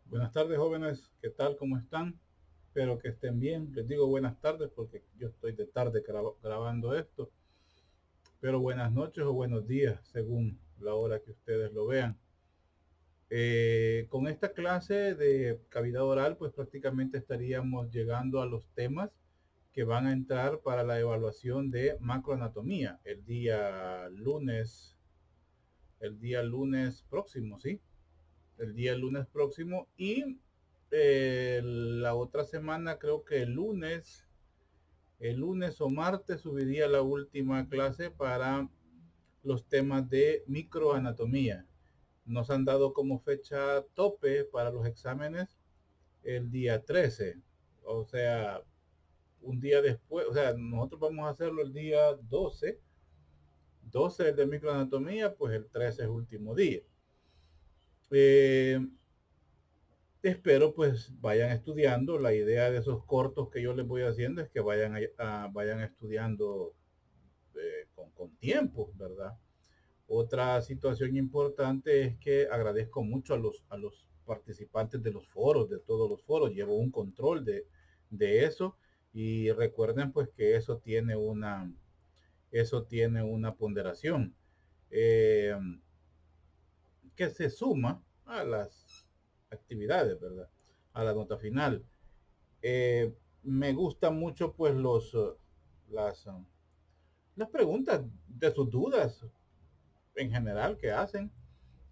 Buenas tardes, jóvenes. ¿Qué tal? ¿Cómo están? Espero que estén bien. Les digo buenas tardes porque yo estoy de tarde grabando esto. Pero buenas noches o buenos días, según la hora que ustedes lo vean. Con esta clase de cavidad oral, pues prácticamente estaríamos llegando a los temas que van a entrar para la evaluación de macroanatomía el día lunes próximo, ¿sí? El día lunes próximo y la otra semana creo que el lunes o martes subiría la última clase para los temas de microanatomía. Nos han dado como fecha tope para los exámenes el día 13, o sea, un día después, o sea, nosotros vamos a hacerlo el día 12 de microanatomía, pues el 13 es último día. Eh, Espero pues vayan estudiando. La idea de esos cortos que yo les voy haciendo es que vayan estudiando con tiempo, ¿verdad? Otra situación importante es que agradezco mucho a los participantes de los foros, de todos los foros. Llevo un control de eso y recuerden pues que eso tiene una ponderación eh, que se suma a las actividades, ¿verdad? A la nota final. Me gustan mucho pues las, las preguntas de sus dudas en general que hacen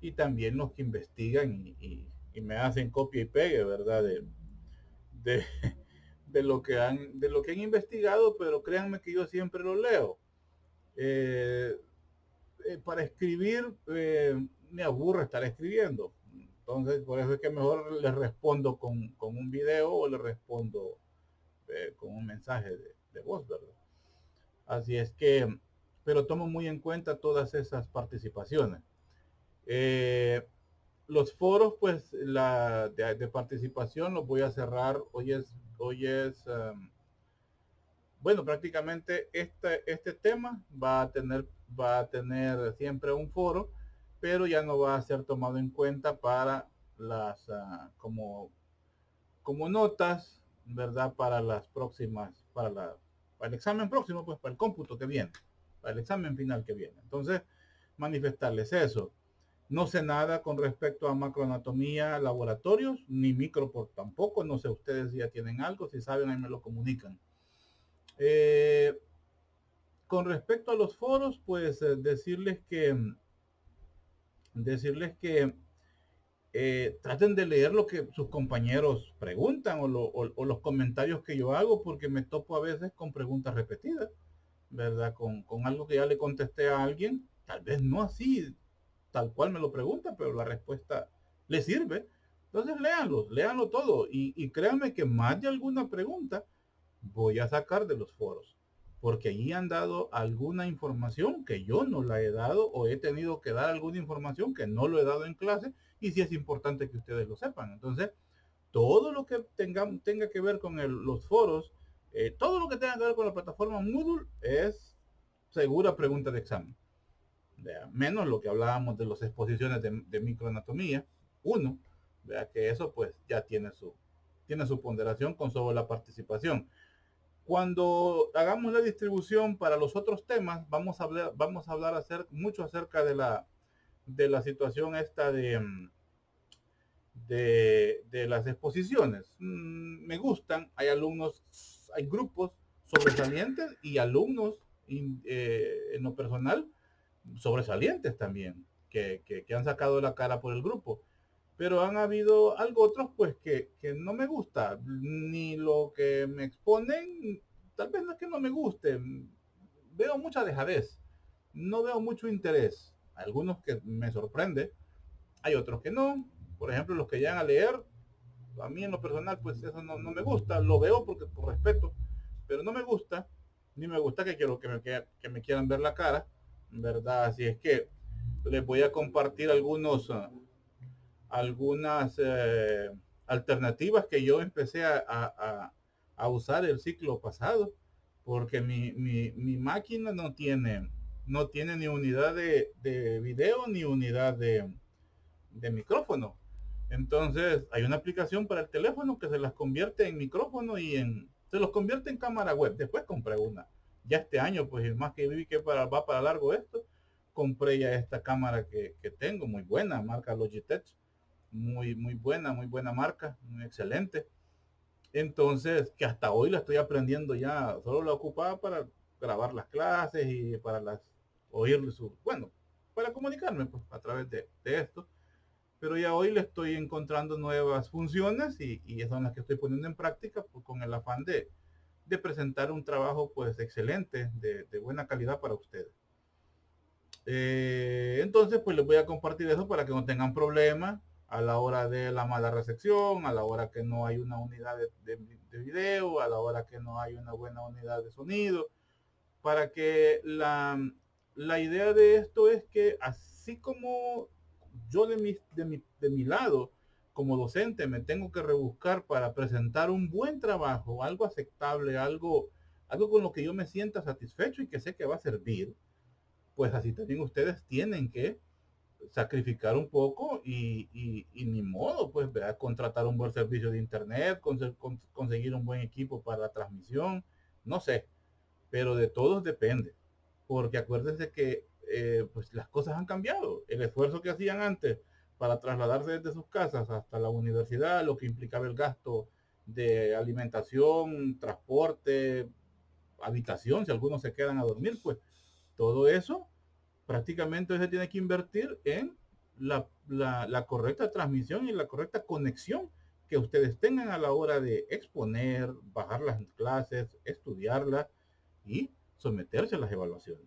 y también los que investigan y me hacen copia y pegue, ¿verdad? De, de lo que han investigado, pero créanme que yo siempre lo leo. Eh, para escribir me aburre estar escribiendo. Entonces, por eso es que mejor les respondo con un video o les respondo con un mensaje de voz, ¿verdad? Así es que, pero tomo muy en cuenta todas esas participaciones. Eh, los foros, pues, de participación los voy a cerrar. Bueno, prácticamente este tema va a tener siempre un foro, pero ya no va a ser tomado en cuenta para como notas, ¿verdad? Para las próximas, para el examen próximo, pues para el cómputo que viene, para el examen final que viene. Entonces, manifestarles eso. No sé nada con respecto a macroanatomía, laboratorios, ni micro por tampoco. No sé, ustedes ya tienen algo, si saben, ahí me lo comunican. Eh, con respecto a los foros, pues decirles que traten de leer lo que sus compañeros preguntan o los comentarios que yo hago, porque me topo a veces con preguntas repetidas, ¿verdad? Con algo que ya le contesté a alguien, tal vez no así, tal cual me lo pregunta, pero la respuesta le sirve. Entonces léanlo todo y créanme que más de alguna pregunta voy a sacar de los foros, porque allí han dado alguna información que yo no la he dado o he tenido que dar alguna información que no lo he dado en clase y sí es importante que ustedes lo sepan. Entonces, todo lo que tenga que ver con los foros, todo lo que tenga que ver con la plataforma Moodle es segura pregunta de examen. ¿Vea? Menos lo que hablábamos de las exposiciones de microanatomía, uno, vea que eso pues ya tiene su ponderación con sobre la participación. Cuando hagamos la distribución para los otros temas, vamos a hablar mucho acerca de la situación esta de las exposiciones. Me gustan, hay grupos sobresalientes y alumnos en lo personal sobresalientes también, que han sacado la cara por el grupo. Pero han habido algo otros pues que no me gusta, ni lo que me exponen, tal vez no es que no me guste, veo mucha dejadez, no veo mucho interés, algunos que me sorprende, hay otros que no, por ejemplo los que llegan a leer, a mí en lo personal pues eso no me gusta, lo veo porque por respeto, pero no me gusta, ni me gusta que quiero que me quieran ver la cara, ¿verdad? Así es que les voy a compartir algunas alternativas que yo empecé a usar el ciclo pasado, porque mi máquina no tiene ni unidad de video ni unidad de micrófono. Entonces, hay una aplicación para el teléfono que se las convierte en micrófono se los convierte en cámara web. Después compré una. Ya este año, pues más que vi que va para largo esto, compré ya esta cámara que tengo, muy buena, marca Logitech, muy buena marca, muy excelente. Entonces, que hasta hoy la estoy aprendiendo ya, solo la ocupaba para grabar las clases y para oír bueno, para comunicarme pues, a través de esto. Pero ya hoy le estoy encontrando nuevas funciones y son las que estoy poniendo en práctica pues, con el afán de presentar un trabajo pues excelente, de buena calidad para ustedes. Entonces, pues les voy a compartir eso para que no tengan problemas a la hora de la mala recepción, a la hora que no hay una unidad de video, a la hora que no hay una buena unidad de sonido, para que la idea de esto es que así como yo de mi lado, como docente, me tengo que rebuscar para presentar un buen trabajo, algo aceptable, algo con lo que yo me sienta satisfecho y que sé que va a servir, pues así también ustedes tienen que sacrificar un poco y ni modo, pues ¿verdad? Contratar un buen servicio de internet, conseguir un buen equipo para la transmisión, no sé, pero de todos depende, porque acuérdense que pues las cosas han cambiado, el esfuerzo que hacían antes para trasladarse desde sus casas hasta la universidad, lo que implicaba el gasto de alimentación, transporte, habitación, si algunos se quedan a dormir, pues todo eso prácticamente se tiene que invertir en la correcta transmisión y la correcta conexión que ustedes tengan a la hora de exponer, bajar las clases, estudiarlas y someterse a las evaluaciones.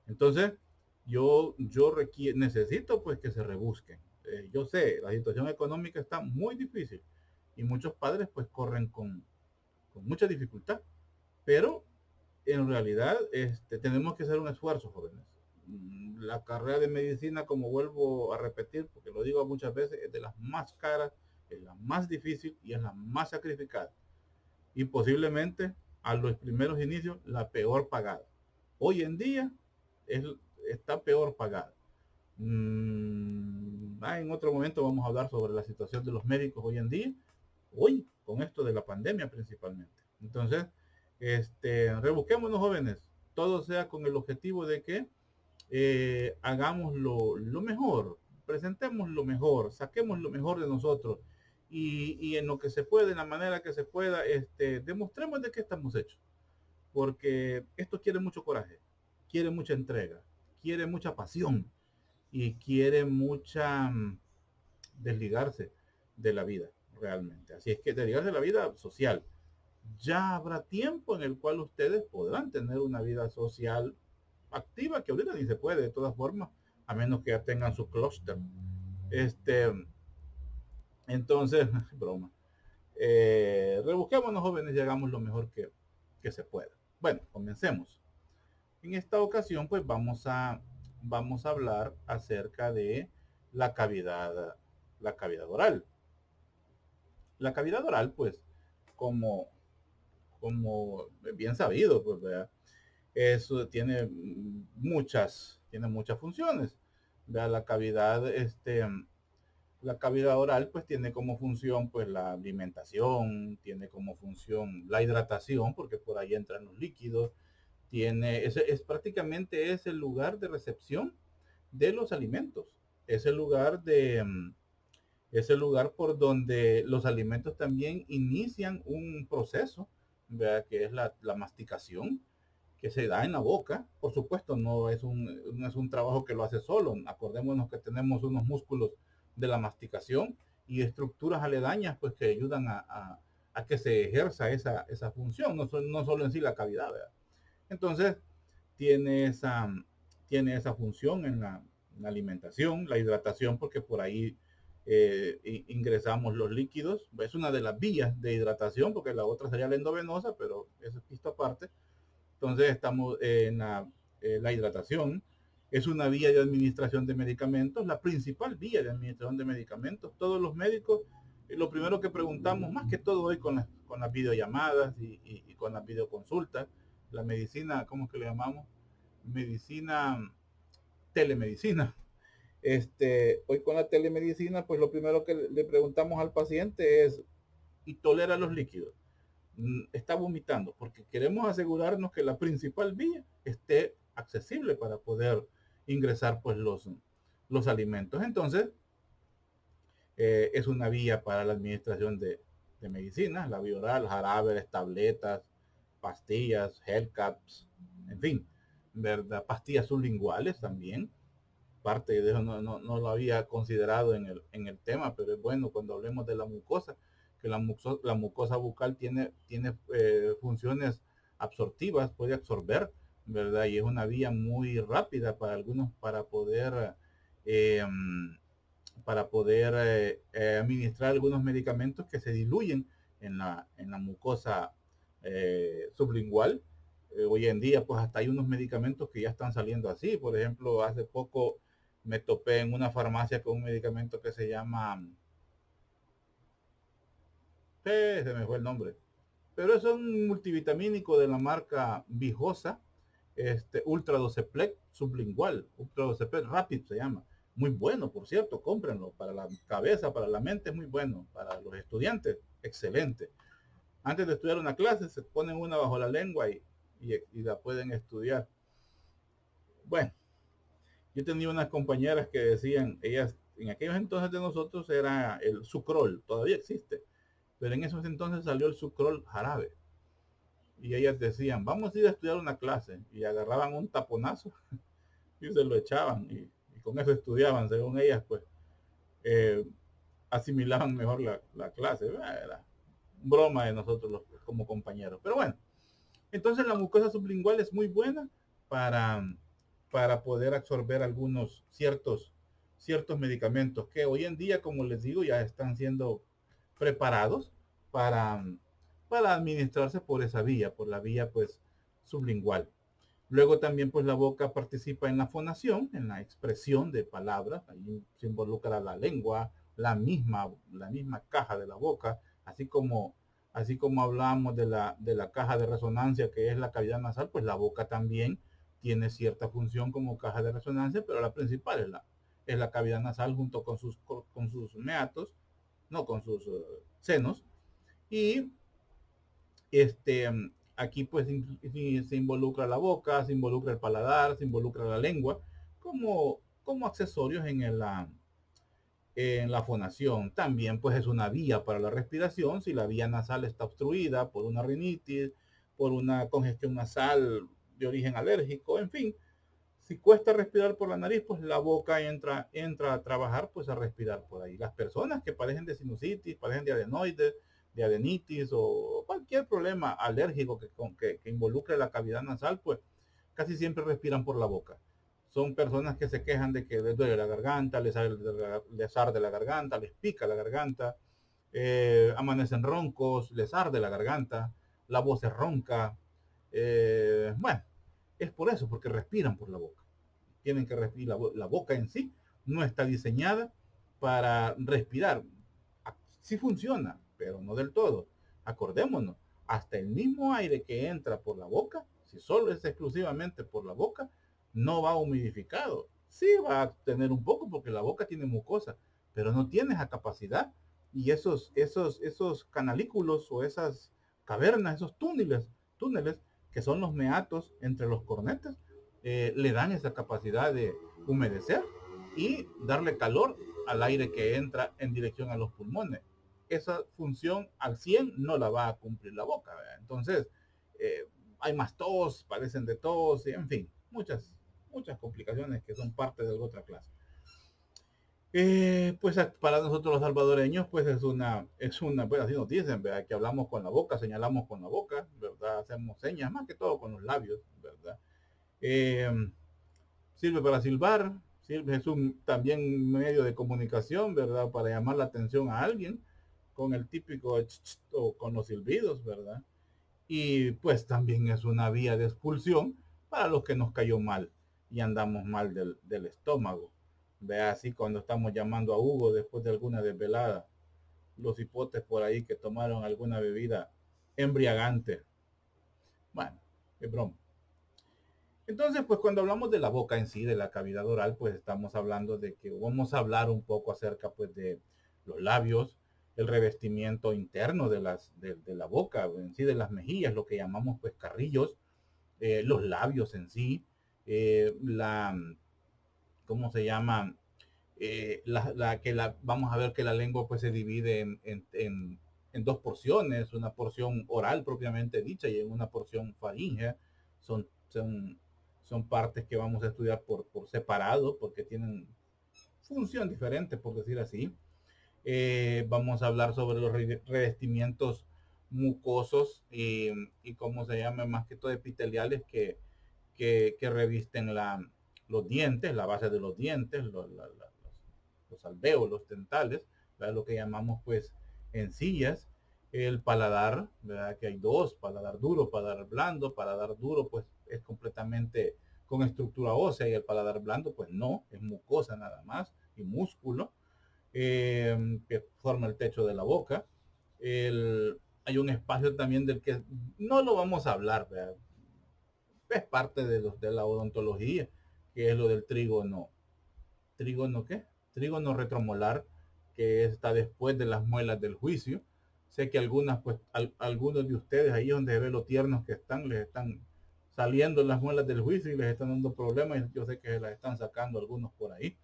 Entonces, necesito pues que se rebusquen. Yo sé, la situación económica está muy difícil y muchos padres pues corren con mucha dificultad, pero en realidad tenemos que hacer un esfuerzo, jóvenes. La carrera de medicina, como vuelvo a repetir, porque lo digo muchas veces, es de las más caras, es la más difícil y es la más sacrificada. Y posiblemente a los primeros inicios la peor pagada. Hoy en día es, está peor pagada. En otro momento vamos a hablar sobre la situación de los médicos hoy en día, hoy con esto de la pandemia principalmente. Entonces, rebusquémonos jóvenes, todo sea con el objetivo de que hagamos lo mejor, presentemos lo mejor, saquemos lo mejor de nosotros y en lo que se puede, en la manera que se pueda, demostremos de qué estamos hechos, porque esto quiere mucho coraje, quiere mucha entrega, quiere mucha pasión y quiere mucha desligarse de la vida realmente. Así es que desligarse de la vida social. Ya habrá tiempo en el cual ustedes podrán tener una vida social activa, que ahorita ni se puede de todas formas, a menos que ya tengan su clúster. Este, entonces, broma. Rebusquémonos jóvenes y hagamos lo mejor que se pueda. Bueno, comencemos. En esta ocasión, pues vamos a hablar acerca de la cavidad, la cavidad oral. La cavidad oral, pues, como, como bien sabido, pues, ¿verdad? Eso tiene muchas funciones. ¿Verdad? La cavidad oral, pues, tiene como función, pues, la alimentación, tiene como función la hidratación, porque por ahí entran los líquidos, prácticamente es el lugar de recepción de los alimentos. Es el lugar es el lugar por donde los alimentos también inician un proceso, ¿verdad? Que es la masticación, que se da en la boca. Por supuesto, no es un trabajo que lo hace solo. Acordémonos que tenemos unos músculos de la masticación y estructuras aledañas pues que ayudan a que se ejerza esa función, no solo en sí la cavidad, ¿verdad? Entonces, tiene esa, tiene esa función en la alimentación, la hidratación, porque por ahí ingresamos los líquidos. Es una de las vías de hidratación, porque la otra sería la endovenosa, pero eso es pista aparte. Entonces, estamos en la hidratación. Es una vía de administración de medicamentos, la principal vía de administración de medicamentos. Todos los médicos, lo primero que preguntamos, más que todo hoy con las videollamadas y con las videoconsultas, la medicina, ¿cómo es que le llamamos? Medicina, telemedicina. Hoy con la telemedicina, pues lo primero que le preguntamos al paciente es, ¿y tolera los líquidos? Está vomitando, porque queremos asegurarnos que la principal vía esté accesible para poder ingresar pues los alimentos. Entonces, es una vía para la administración de medicinas, la vía oral, jarabes, tabletas, pastillas, gel caps, en fin, ¿verdad? Pastillas sublinguales también. Parte de eso no lo había considerado en el tema, pero es bueno cuando hablemos de la mucosa, que la mucosa bucal tiene funciones absortivas, puede absorber, ¿verdad? Y es una vía muy rápida para algunos eh, administrar algunos medicamentos que se diluyen en la mucosa sublingual. Hoy en día, pues hasta hay unos medicamentos que ya están saliendo así. Por ejemplo, hace poco me topé en una farmacia con un medicamento que se llama, se me fue el nombre, pero es un multivitamínico de la marca Vijosa, Ultra Doceplex sublingual, Ultra Doceplex Rapid se llama. Muy bueno, por cierto, cómprenlo. Para la cabeza, para la mente es muy bueno. Para los estudiantes, excelente. Antes de estudiar una clase, se ponen una bajo la lengua y la pueden estudiar. Bueno, yo tenía unas compañeras que decían, ellas en aquellos entonces de nosotros era el sucrol, todavía existe, pero en esos entonces salió el sucrol jarabe. Y ellas decían, vamos a ir a estudiar una clase. Y agarraban un taponazo y se lo echaban. Y con eso estudiaban, según ellas, pues eh, asimilaban mejor la clase. Era broma de nosotros como compañeros. Pero bueno, entonces la mucosa sublingual es muy buena para, para poder absorber algunos ciertos medicamentos que hoy en día, como les digo, ya están siendo preparados para, para administrarse por esa vía, por la vía pues sublingual. Luego también pues la boca participa en la fonación, en la expresión de palabras, ahí se involucra la lengua, la misma caja de la boca, así como hablamos de la caja de resonancia que es la cavidad nasal, pues la boca también tiene cierta función como caja de resonancia, pero la principal es la cavidad nasal junto con sus meatos, no con sus senos, y este, aquí pues se involucra la boca, se involucra el paladar, se involucra la lengua como accesorios en la fonación. También pues es una vía para la respiración si la vía nasal está obstruida por una rinitis, por una congestión nasal de origen alérgico, en fin. Si cuesta respirar por la nariz, pues la boca entra a trabajar, pues a respirar por ahí. Las personas que padecen de sinusitis, padecen de adenoides, de adenitis o cualquier problema alérgico que involucre la cavidad nasal, pues casi siempre respiran por la boca. Son personas que se quejan de que les duele la garganta, les arde la garganta, les pica la garganta, amanecen roncos, les arde la garganta, la voz se ronca. Bueno, es por eso, porque respiran por la boca. Tienen que respirar. La boca en sí no está diseñada para respirar. Sí funciona, pero no del todo. Acordémonos, hasta el mismo aire que entra por la boca, si solo es exclusivamente por la boca, no va humidificado. Sí va a tener un poco porque la boca tiene mucosa, pero no tiene esa capacidad. Y esos canalículos o esas cavernas, esos túneles que son los meatos entre los cornetes, le dan esa capacidad de humedecer y darle calor al aire que entra en dirección a los pulmones. Esa función al 100 no la va a cumplir la boca, ¿verdad? Entonces, eh, hay más tos, padecen de tos, en fin, muchas complicaciones que son parte de otra clase. Pues para nosotros los salvadoreños, pues pues así nos dicen, ¿verdad? Que hablamos con la boca, señalamos con la boca, ¿verdad? Hacemos señas, más que todo con los labios, ¿verdad? Eh, Sirve para silbar, es también medio de comunicación, ¿verdad? Para llamar la atención a alguien con el típico o con los silbidos, ¿verdad? Y pues también es una vía de expulsión para los que nos cayó mal y andamos mal del estómago. Vea así cuando estamos llamando a Hugo después de alguna desvelada, los hipotes por ahí que tomaron alguna bebida embriagante. Bueno, es broma. Entonces, pues cuando hablamos de la boca en sí, de la cavidad oral, pues estamos hablando de que vamos a hablar un poco acerca pues de los labios, el revestimiento interno de la boca, en sí de las mejillas, lo que llamamos pues carrillos, los labios en sí, la, ¿cómo se llama? Vamos a ver que la lengua pues se divide en dos porciones, una porción oral propiamente dicha y en una porción faríngea. Son, son, son partes que vamos a estudiar por separado porque tienen función diferente, por decir así. Vamos a hablar sobre los revestimientos mucosos y cómo se llama, más que todo epiteliales que revisten los dientes, la base de los dientes, los alvéolos dentales, ¿verdad? Lo que llamamos pues encías, el paladar, ¿verdad? Que hay dos, paladar duro, paladar duro pues es completamente con estructura ósea y el paladar blando pues no, es mucosa nada más y músculo que forma el techo de la boca. Hay un espacio también del que no lo vamos a hablar, ¿verdad? Es parte de la odontología, que es lo del trígono. ¿Trígono qué? Trígono retromolar, que está después de las muelas del juicio. Sé que algunas, pues, algunos de ustedes ahí donde ve lo tiernos que están, les están saliendo las muelas del juicio y les están dando problemas. Y yo sé que se las están sacando algunos por ahí.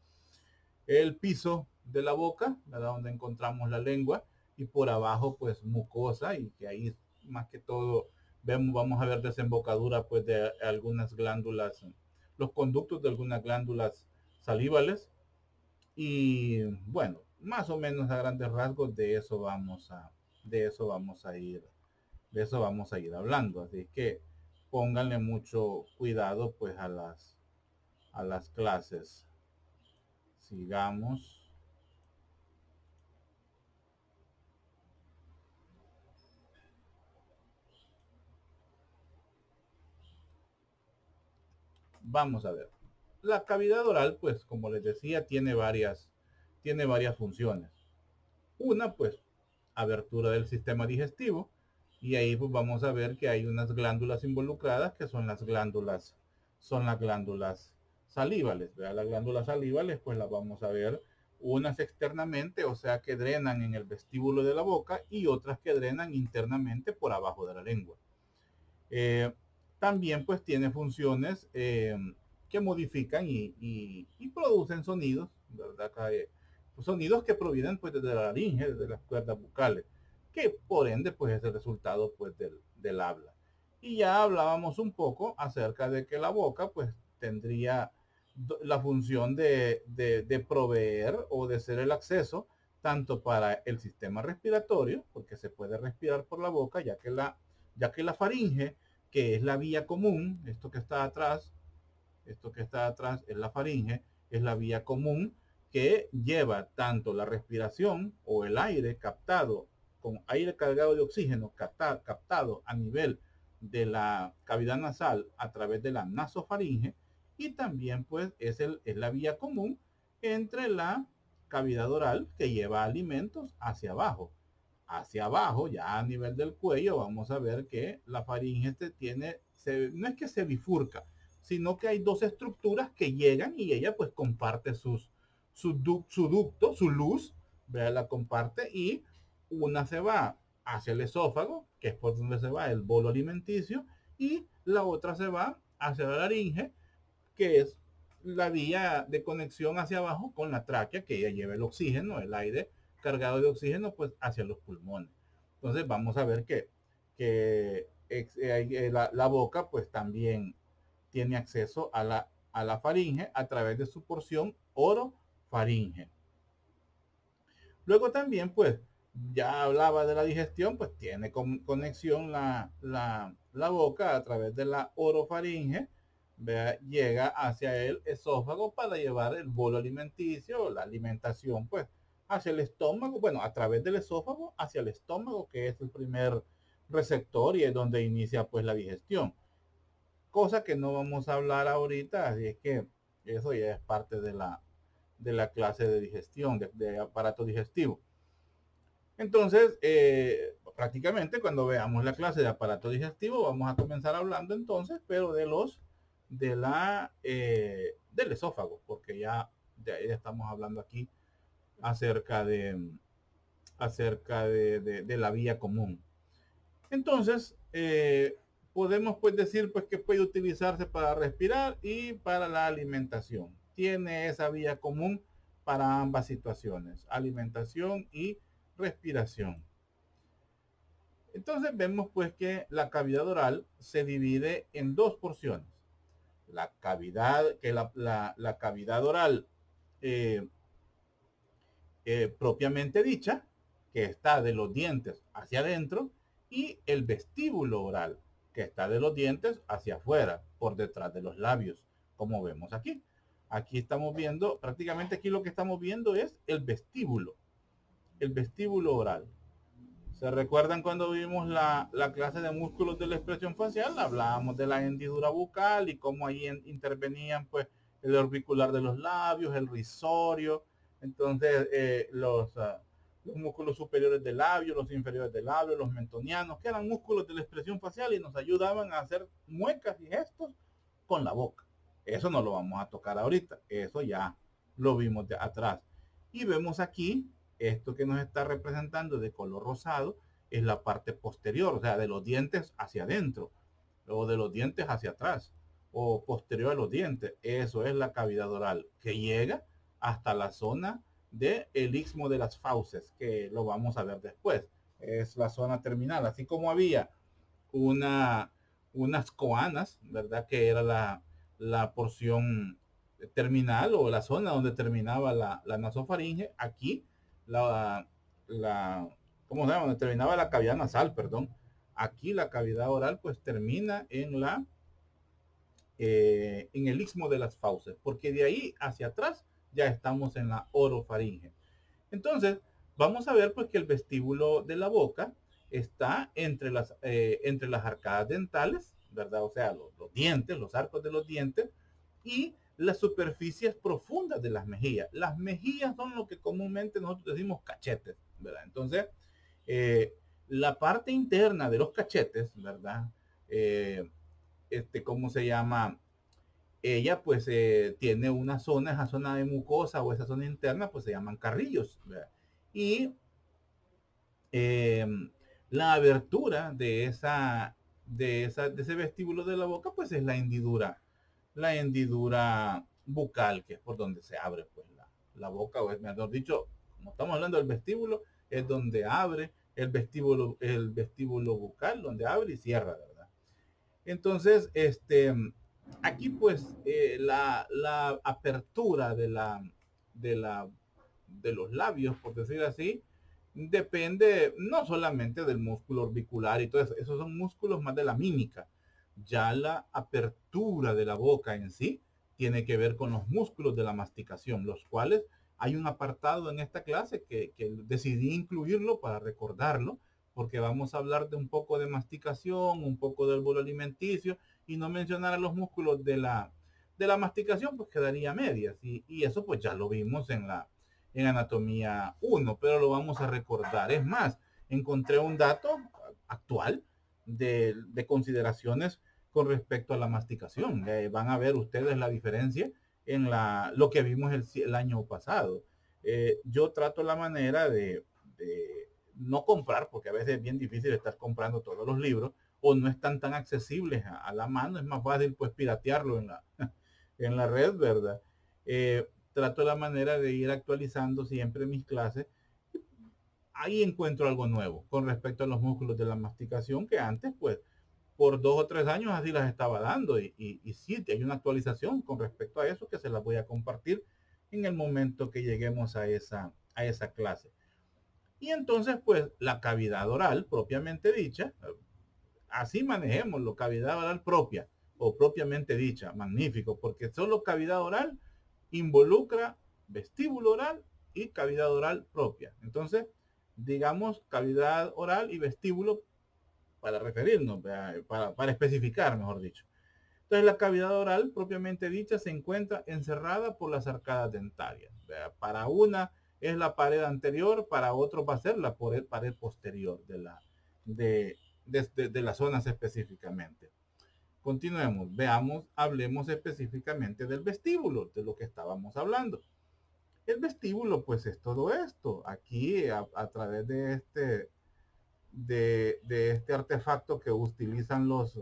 El piso de la boca, ¿verdad? Donde encontramos la lengua, y por abajo, pues, mucosa, y que ahí, más que todo, vamos a ver desembocadura, pues, de algunas glándulas, los conductos de algunas glándulas salivales, y bueno, más o menos a grandes rasgos de eso vamos a ir, de eso vamos a ir hablando. Así que pónganle mucho cuidado, pues, a las clases. Sigamos. Vamos a ver. La cavidad oral, pues, como les decía, tiene varias funciones. Una, pues, abertura del sistema digestivo. Y ahí pues vamos a ver que hay unas glándulas involucradas que son las glándulas salivales. ¿Verdad? Las glándulas salivales, pues las vamos a ver unas externamente, o sea, que drenan en el vestíbulo de la boca, y otras que drenan internamente por abajo de la lengua. Eh, También pues tiene funciones que modifican y producen sonidos, ¿verdad? Sonidos que provienen pues desde la laringe, desde las cuerdas bucales, que por ende pues es el resultado pues del habla. Y ya hablábamos un poco acerca de que la boca pues tendría la función de proveer o de ser el acceso tanto para el sistema respiratorio, porque se puede respirar por la boca, ya que la faringe, que es la vía común, esto que está atrás es la faringe, es la vía común que lleva tanto la respiración o el aire captado con aire cargado de oxígeno captado a nivel de la cavidad nasal a través de la nasofaringe, y también pues es la vía común entre la cavidad oral que lleva alimentos hacia abajo, ya a nivel del cuello, vamos a ver que la faringe no es que se bifurca, sino que hay dos estructuras que llegan y ella pues comparte su ducto, su luz, ¿verdad? La comparte, y una se va hacia el esófago, que es por donde se va el bolo alimenticio, y la otra se va hacia la laringe, que es la vía de conexión hacia abajo con la tráquea, que ella lleva el oxígeno, el aire cargado de oxígeno, pues hacia los pulmones. Entonces vamos a ver que la boca pues también tiene acceso a la faringe a través de su porción orofaringe. Luego también pues ya hablaba de la digestión, pues tiene conexión la boca a través de la orofaringe, ¿vea? Llega hacia el esófago para llevar el bolo alimenticio, la alimentación, pues hacia el estómago, bueno, a través del esófago hacia el estómago, que es el primer receptor y es donde inicia pues la digestión. Cosa que no vamos a hablar ahorita, así es que eso ya es parte de la clase de digestión, de aparato digestivo. Entonces, prácticamente cuando veamos la clase de aparato digestivo, vamos a comenzar hablando entonces, pero de del esófago, porque ya de ahí estamos hablando aquí acerca de la vía común. Entonces, podemos pues decir pues que puede utilizarse para respirar y para la alimentación. Tiene esa vía común para ambas situaciones, alimentación y respiración. Entonces vemos pues que la cavidad oral se divide en dos porciones. La cavidad, la cavidad oral eh, propiamente dicha, que está de los dientes hacia adentro, y el vestíbulo oral, que está de los dientes hacia afuera, por detrás de los labios, como vemos aquí. Aquí estamos viendo, prácticamente aquí lo que estamos viendo es el vestíbulo oral. ¿Se recuerdan cuando vimos la clase de músculos de la expresión facial? Hablábamos de la hendidura bucal y cómo ahí intervenían pues el orbicular de los labios, el risorio, entonces los músculos superiores del labio, los inferiores del labio, los mentonianos, que eran músculos de la expresión facial y nos ayudaban a hacer muecas y gestos con la boca. Eso no lo vamos a tocar ahorita, eso ya lo vimos de atrás. Y vemos aquí esto que nos está representando de color rosado es la parte posterior, o sea, de los dientes hacia adentro, o de los dientes hacia atrás, o posterior a los dientes. Eso es la cavidad oral, que llega hasta la zona del istmo de las fauces, que lo vamos a ver después. Es la zona terminal, así como había una, unas coanas, ¿verdad? Que era la porción terminal o la zona donde terminaba la nasofaringe. Aquí la, la, ¿cómo se llama? Donde terminaba la cavidad nasal, perdón. Aquí la cavidad oral pues termina en el istmo de las fauces, porque de ahí hacia atrás ya estamos en la orofaringe. Entonces, vamos a ver pues que el vestíbulo de la boca está entre las arcadas dentales, ¿verdad? O sea, los dientes, los arcos de los dientes y las superficies profundas de las mejillas. Las mejillas son lo que comúnmente nosotros decimos cachetes, ¿verdad? Entonces, eh, la parte interna de los cachetes, ¿verdad? ¿Cómo se llama? Ella pues tiene una zona, esa zona de mucosa o esa zona interna, pues se llaman carrillos, ¿verdad? Y eh, la abertura de ese vestíbulo de la boca, pues es la hendidura bucal, que es por donde se abre pues la boca, o es mejor dicho, como estamos hablando del vestíbulo, es donde abre el vestíbulo bucal, donde abre y cierra, ¿verdad? Entonces, aquí pues la apertura de, la, de los labios, por decir así, depende no solamente del músculo orbicular y todo eso, esos son músculos más de la mímica. Ya la apertura de la boca en sí tiene que ver con los músculos de la masticación, los cuales hay un apartado en esta clase que decidí incluirlo para recordarlo, porque vamos a hablar de un poco de masticación, un poco del bolo alimenticio y no mencionar a los músculos de la masticación, pues quedaría medias. Y eso pues ya lo vimos en anatomía 1, pero lo vamos a recordar. Es más, encontré un dato actual de consideraciones con respecto a la masticación. Van a ver ustedes la diferencia en lo que vimos el año pasado. Yo trato la manera de no comprar, porque a veces es bien difícil estar comprando todos los libros, o no están tan accesibles a la mano, es más fácil pues piratearlo en la red, ¿verdad? Trato la manera de ir actualizando siempre mis clases. Ahí encuentro algo nuevo con respecto a los músculos de la masticación que antes pues por 2 o 3 años así las estaba dando y sí, hay una actualización con respecto a eso que se las voy a compartir en el momento que lleguemos a esa clase. Y entonces pues la cavidad oral propiamente dicha, así manejémoslo, cavidad oral propia o propiamente dicha, magnífico, porque solo cavidad oral involucra vestíbulo oral y cavidad oral propia. Entonces, digamos cavidad oral y vestíbulo para referirnos, para especificar, mejor dicho. Entonces, la cavidad oral propiamente dicha se encuentra encerrada por las arcadas dentarias. Para una es la pared anterior, para otro va a ser la pared posterior de las zonas específicamente. Continuemos, veamos, hablemos específicamente del vestíbulo, de lo que estábamos hablando. El vestíbulo, pues es todo esto. Aquí, a través de este artefacto que utilizan los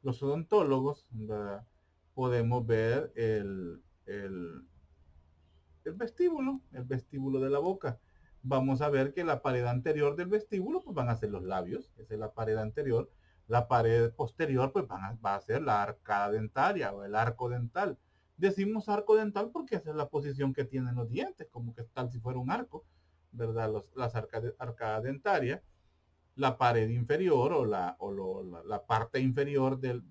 odontólogos, ¿verdad? Podemos ver el vestíbulo de la boca. Vamos a ver que la pared anterior del vestíbulo pues van a ser los labios, esa es la pared anterior. La pared posterior pues va a ser la arcada dentaria o el arco dental. Decimos arco dental porque esa es la posición que tienen los dientes, como que tal si fuera un arco, ¿verdad? Las arcadas dentarias, la pared inferior la parte inferior del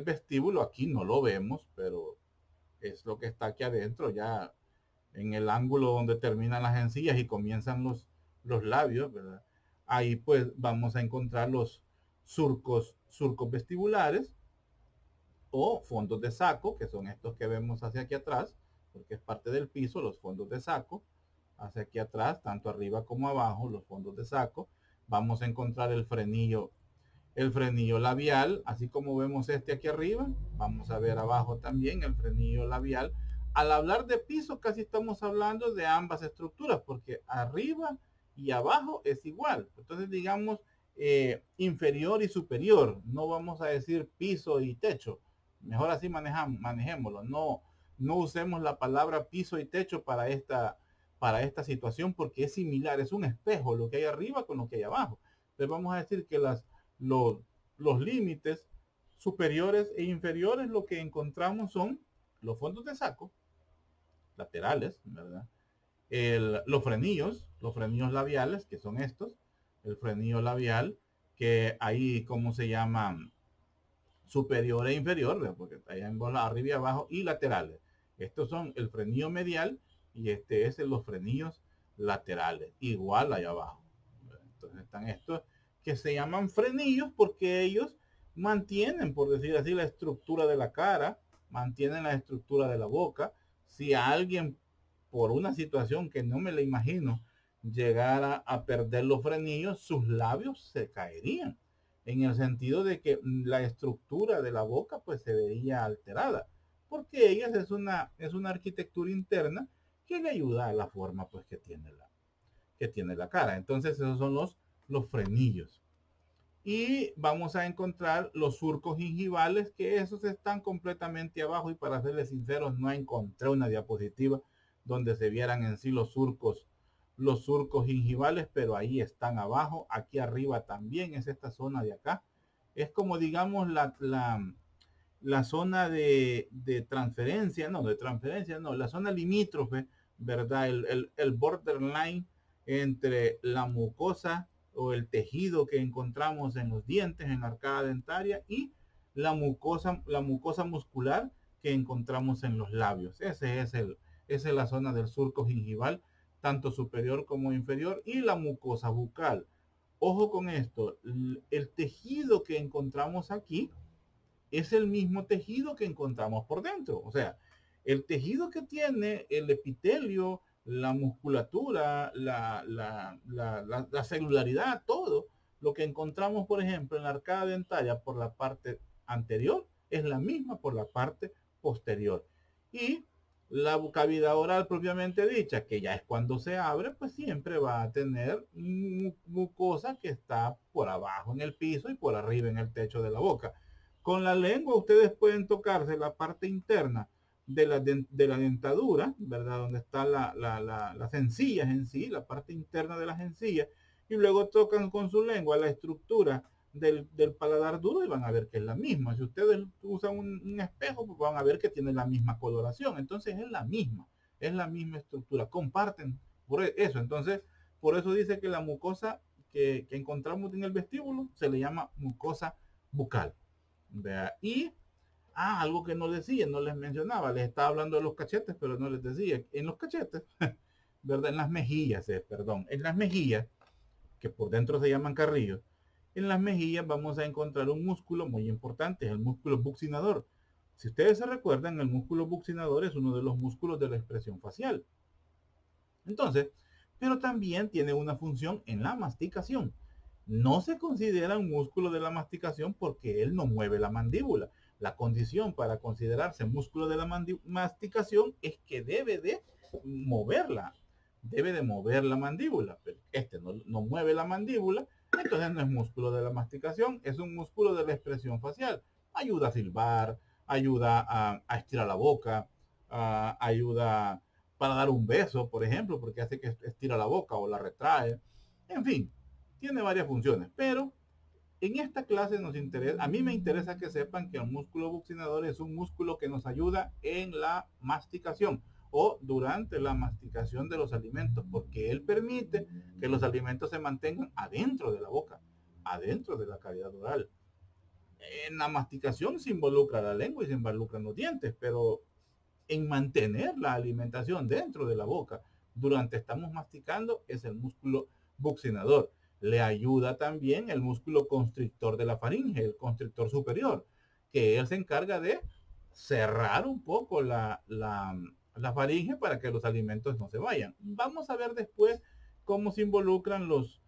vestíbulo, aquí no lo vemos, pero es lo que está aquí adentro, ya en el ángulo donde terminan las encías y comienzan los labios, ¿verdad? Ahí pues vamos a encontrar los surcos vestibulares o fondos de saco, que son estos que vemos hacia aquí atrás, porque es parte del piso, los fondos de saco, hacia aquí atrás, tanto arriba como abajo, los fondos de saco. Vamos a encontrar el frenillo labial, así como vemos este aquí arriba, vamos a ver abajo también el frenillo labial. Al hablar de piso casi estamos hablando de ambas estructuras, porque arriba y abajo es igual. Entonces digamos inferior y superior, no vamos a decir piso y techo. Mejor así manejémoslo. No usemos la palabra piso y techo para esta situación porque es similar, es un espejo lo que hay arriba con lo que hay abajo. Entonces vamos a decir que los, los límites superiores e inferiores lo que encontramos son los fondos de saco laterales, ¿verdad? Los frenillos labiales, que son estos, el frenillo labial, que ahí, ¿cómo se llaman? Superior e inferior, ¿verdad? Porque hay arriba y abajo, y laterales. Estos son el frenillo medial y este es los frenillos laterales, igual allá abajo. Entonces están estos que se llaman frenillos porque ellos mantienen, por decir así, la estructura de la cara, mantienen la estructura de la boca. Si a alguien, por una situación que no me la imagino, llegara a perder los frenillos, sus labios se caerían, en el sentido de que la estructura de la boca pues se vería alterada, porque ellas es una arquitectura interna que le ayuda a la forma pues que tiene la cara. Entonces esos son los frenillos. Y vamos a encontrar los surcos gingivales, que esos están completamente abajo, y para serles sinceros no encontré una diapositiva donde se vieran en sí los surcos gingivales, pero ahí están abajo. Aquí arriba también es esta zona de acá. Es como digamos la zona de transferencia, no, la zona limítrofe, ¿verdad? El borderline entre la mucosa o el tejido que encontramos en los dientes, en la arcada dentaria, y la mucosa muscular que encontramos en los labios. Esa es la zona del surco gingival, tanto superior como inferior, y la mucosa bucal. Ojo con esto, el tejido que encontramos aquí es el mismo tejido que encontramos por dentro. O sea, el tejido que tiene el epitelio, la musculatura, la celularidad, todo lo que encontramos, por ejemplo, en la arcada dentaria por la parte anterior, es la misma por la parte posterior. Y la cavidad oral propiamente dicha, que ya es cuando se abre, pues siempre va a tener mucosa que está por abajo en el piso y por arriba en el techo de la boca. Con la lengua ustedes pueden tocarse la parte interna de la dentadura, ¿verdad? Donde están las encías en sí, la parte interna de las encías, y luego tocan con su lengua la estructura del paladar duro y van a ver que es la misma. Si ustedes usan un espejo, pues van a ver que tiene la misma coloración. Entonces es la misma estructura. Comparten por eso. Entonces, por eso dice que la mucosa que encontramos en el vestíbulo se le llama mucosa bucal. ¿Vea? Y algo que no decía, no les mencionaba, les estaba hablando de los cachetes, pero no les decía, en los cachetes, ¿verdad? En las mejillas, perdón, en las mejillas, que por dentro se llaman carrillos, en las mejillas vamos a encontrar un músculo muy importante, es el músculo buccinador. Si ustedes se recuerdan, el músculo buccinador es uno de los músculos de la expresión facial. Entonces, pero también tiene una función en la masticación. No se considera un músculo de la masticación porque él no mueve la mandíbula. La condición para considerarse músculo de la masticación es que moverla, debe de mover la mandíbula, pero este no mueve la mandíbula, entonces no es músculo de la masticación, es un músculo de la expresión facial. Ayuda a silbar, ayuda a estirar la boca, ayuda para dar un beso, por ejemplo, porque hace que estira la boca o la retrae. En fin, tiene varias funciones, pero en esta clase a mí me interesa que sepan que el músculo buccinador es un músculo que nos ayuda en la masticación o durante la masticación de los alimentos, porque él permite que los alimentos se mantengan adentro de la boca, adentro de la cavidad oral. En la masticación se involucra la lengua y se involucran los dientes, pero en mantener la alimentación dentro de la boca durante estamos masticando es el músculo buccinador. Le ayuda también el músculo constrictor de la faringe, el constrictor superior, que él se encarga de cerrar un poco la faringe para que los alimentos no se vayan. Vamos a ver después cómo se involucran los,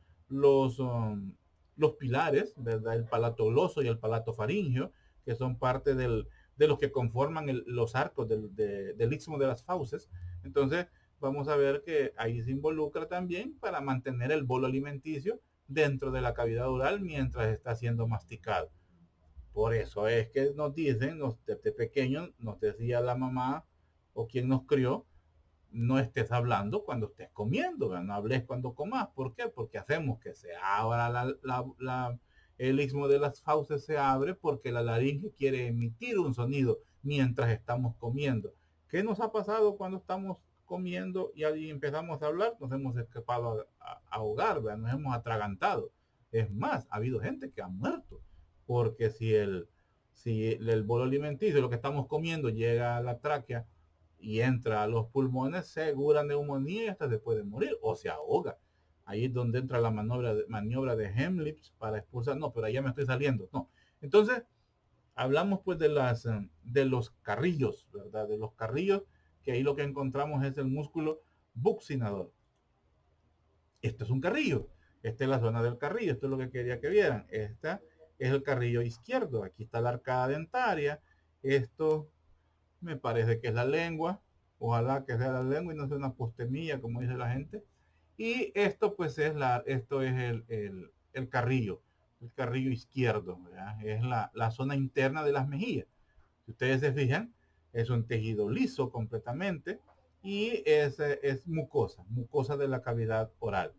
um, los pilares, ¿verdad? El palato gloso y el palato faringeo, que son parte de los que conforman los arcos del istmo de las fauces. Entonces, vamos a ver que ahí se involucra también para mantener el bolo alimenticio dentro de la cavidad oral mientras está siendo masticado. Por eso es que nos dicen, desde pequeños, nos decía la mamá o quien nos crió, no estés hablando cuando estés comiendo, ¿verdad? No hables cuando comas. ¿Por qué? Porque hacemos que se abra el istmo de las fauces se abre porque la laringe quiere emitir un sonido mientras estamos comiendo. ¿Qué nos ha pasado cuando estamos comiendo y ahí empezamos a hablar? Nos hemos escapado a ahogar, ¿verdad? Nos hemos atragantado. Es más, ha habido gente que ha muerto porque si el bolo alimenticio, lo que estamos comiendo, llega a la tráquea y entra a los pulmones, segura neumonía y hasta se puede morir o se ahoga. Ahí es donde entra la maniobra de Heimlich para expulsar. No, pero allá me estoy saliendo. No. Entonces, hablamos pues de los carrillos, ¿verdad? De los carrillos, que ahí lo que encontramos es el músculo buccinador. Esto es un carrillo. Esta es la zona del carrillo. Esto es lo que quería que vieran. Esta es el carrillo izquierdo. Aquí está la arcada dentaria. Esto me parece que es la lengua. Ojalá que sea la lengua y no sea una postemilla, como dice la gente. Y esto pues esto es el carrillo izquierdo, ¿verdad? Es la zona interna de las mejillas. Si ustedes se fijan, es un tejido liso completamente y es mucosa de la cavidad oral.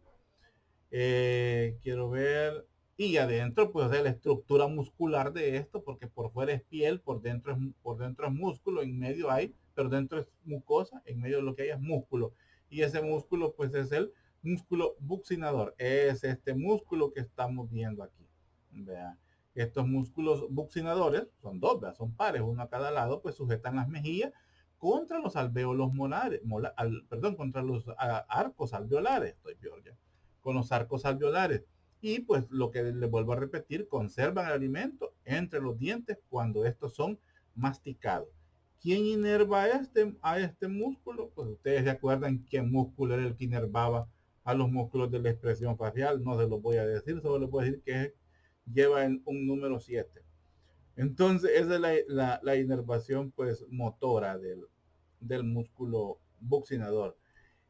Quiero ver, y adentro pues de la estructura muscular de esto, porque por fuera es piel, por dentro es músculo, en medio hay, pero dentro es mucosa, en medio de lo que hay es músculo. Y ese músculo pues es el músculo buccinador, es este músculo que estamos viendo aquí. Vean. Estos músculos buccinadores son dos, ¿verdad? Son pares, uno a cada lado, pues sujetan las mejillas contra los alvéolos molares, perdón, contra los arcos alveolares, estoy peor ya, con los arcos alveolares. Y pues lo que les vuelvo a repetir, conservan el alimento entre los dientes cuando estos son masticados. ¿Quién inerva a este músculo? Pues ustedes se acuerdan qué músculo era el que inervaba a los músculos de la expresión facial. No se los voy a decir, solo les voy a decir que lleva un número 7. Entonces, esa es la inervación pues motora del músculo buccinador.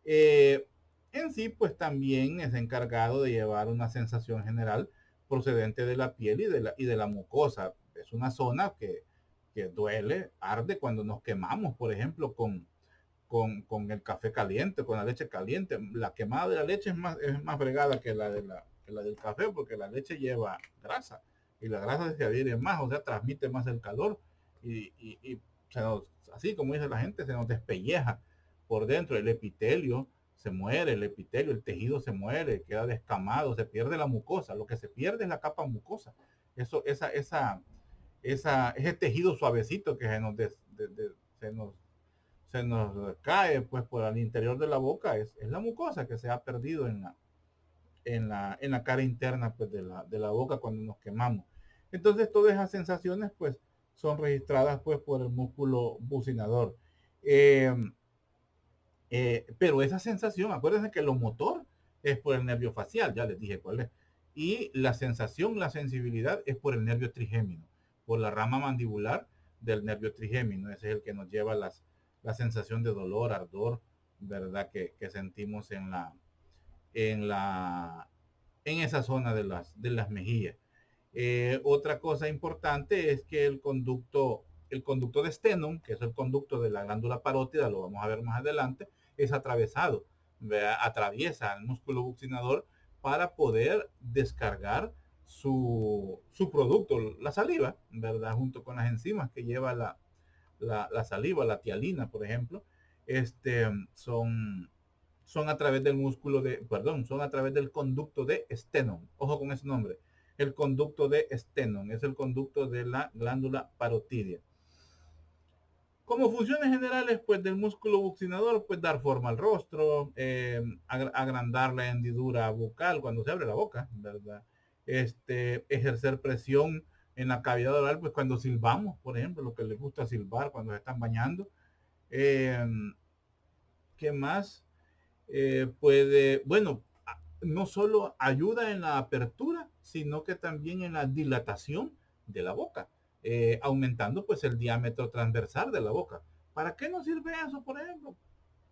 Eh, en sí, pues también es encargado de llevar una sensación general procedente de la piel y de la mucosa. Es una zona que duele, arde cuando nos quemamos, por ejemplo, con el café caliente, con la leche caliente. La quemada de la leche es más fregada que la del café porque la leche lleva grasa y la grasa se adhiere más, o sea, transmite más el calor y así como dice la gente, se nos despelleja por dentro el epitelio, se muere el epitelio, el tejido se muere, queda descamado, se pierde la mucosa, lo que se pierde es la capa mucosa. Ese tejido suavecito que se nos cae pues por el interior de la boca es la mucosa que se ha perdido en la cara interna pues de la boca cuando nos quemamos. Entonces todas esas sensaciones pues son registradas pues por el músculo bucinador. Eh, pero esa sensación, acuérdense que lo motor es por el nervio facial, ya les dije cuál es. y la sensación, la sensibilidad es por el nervio trigémino, por la rama mandibular del nervio trigémino. Ese es el que nos lleva la sensación de dolor, ardor, ¿verdad? Que sentimos en, la, en esa zona de las mejillas. Otra cosa importante es que el conducto de Stenum, que es el conducto de la glándula parótida, lo vamos a ver más adelante, es atravesado, ¿verdad? Atraviesa el músculo buccinador para poder descargar su producto, la saliva, ¿verdad? Junto con las enzimas que lleva la saliva, la tialina, por ejemplo, este, son a través del músculo de, perdón, son a través del conducto de Stenum. Ojo con ese nombre. El conducto de Stenum es el conducto de la glándula parotidia. Como funciones generales, pues del músculo buccinador, pues dar forma al rostro, agrandar la hendidura bucal cuando se abre la boca, ¿verdad? Ejercer presión en la cavidad oral, pues cuando silbamos, por ejemplo, lo que les gusta silbar cuando se están bañando. Eh, ¿Qué más? Puede, bueno, no solo ayuda en la apertura, sino que también en la dilatación de la boca, aumentando pues el diámetro transversal de la boca. ¿Para qué nos sirve eso, por ejemplo?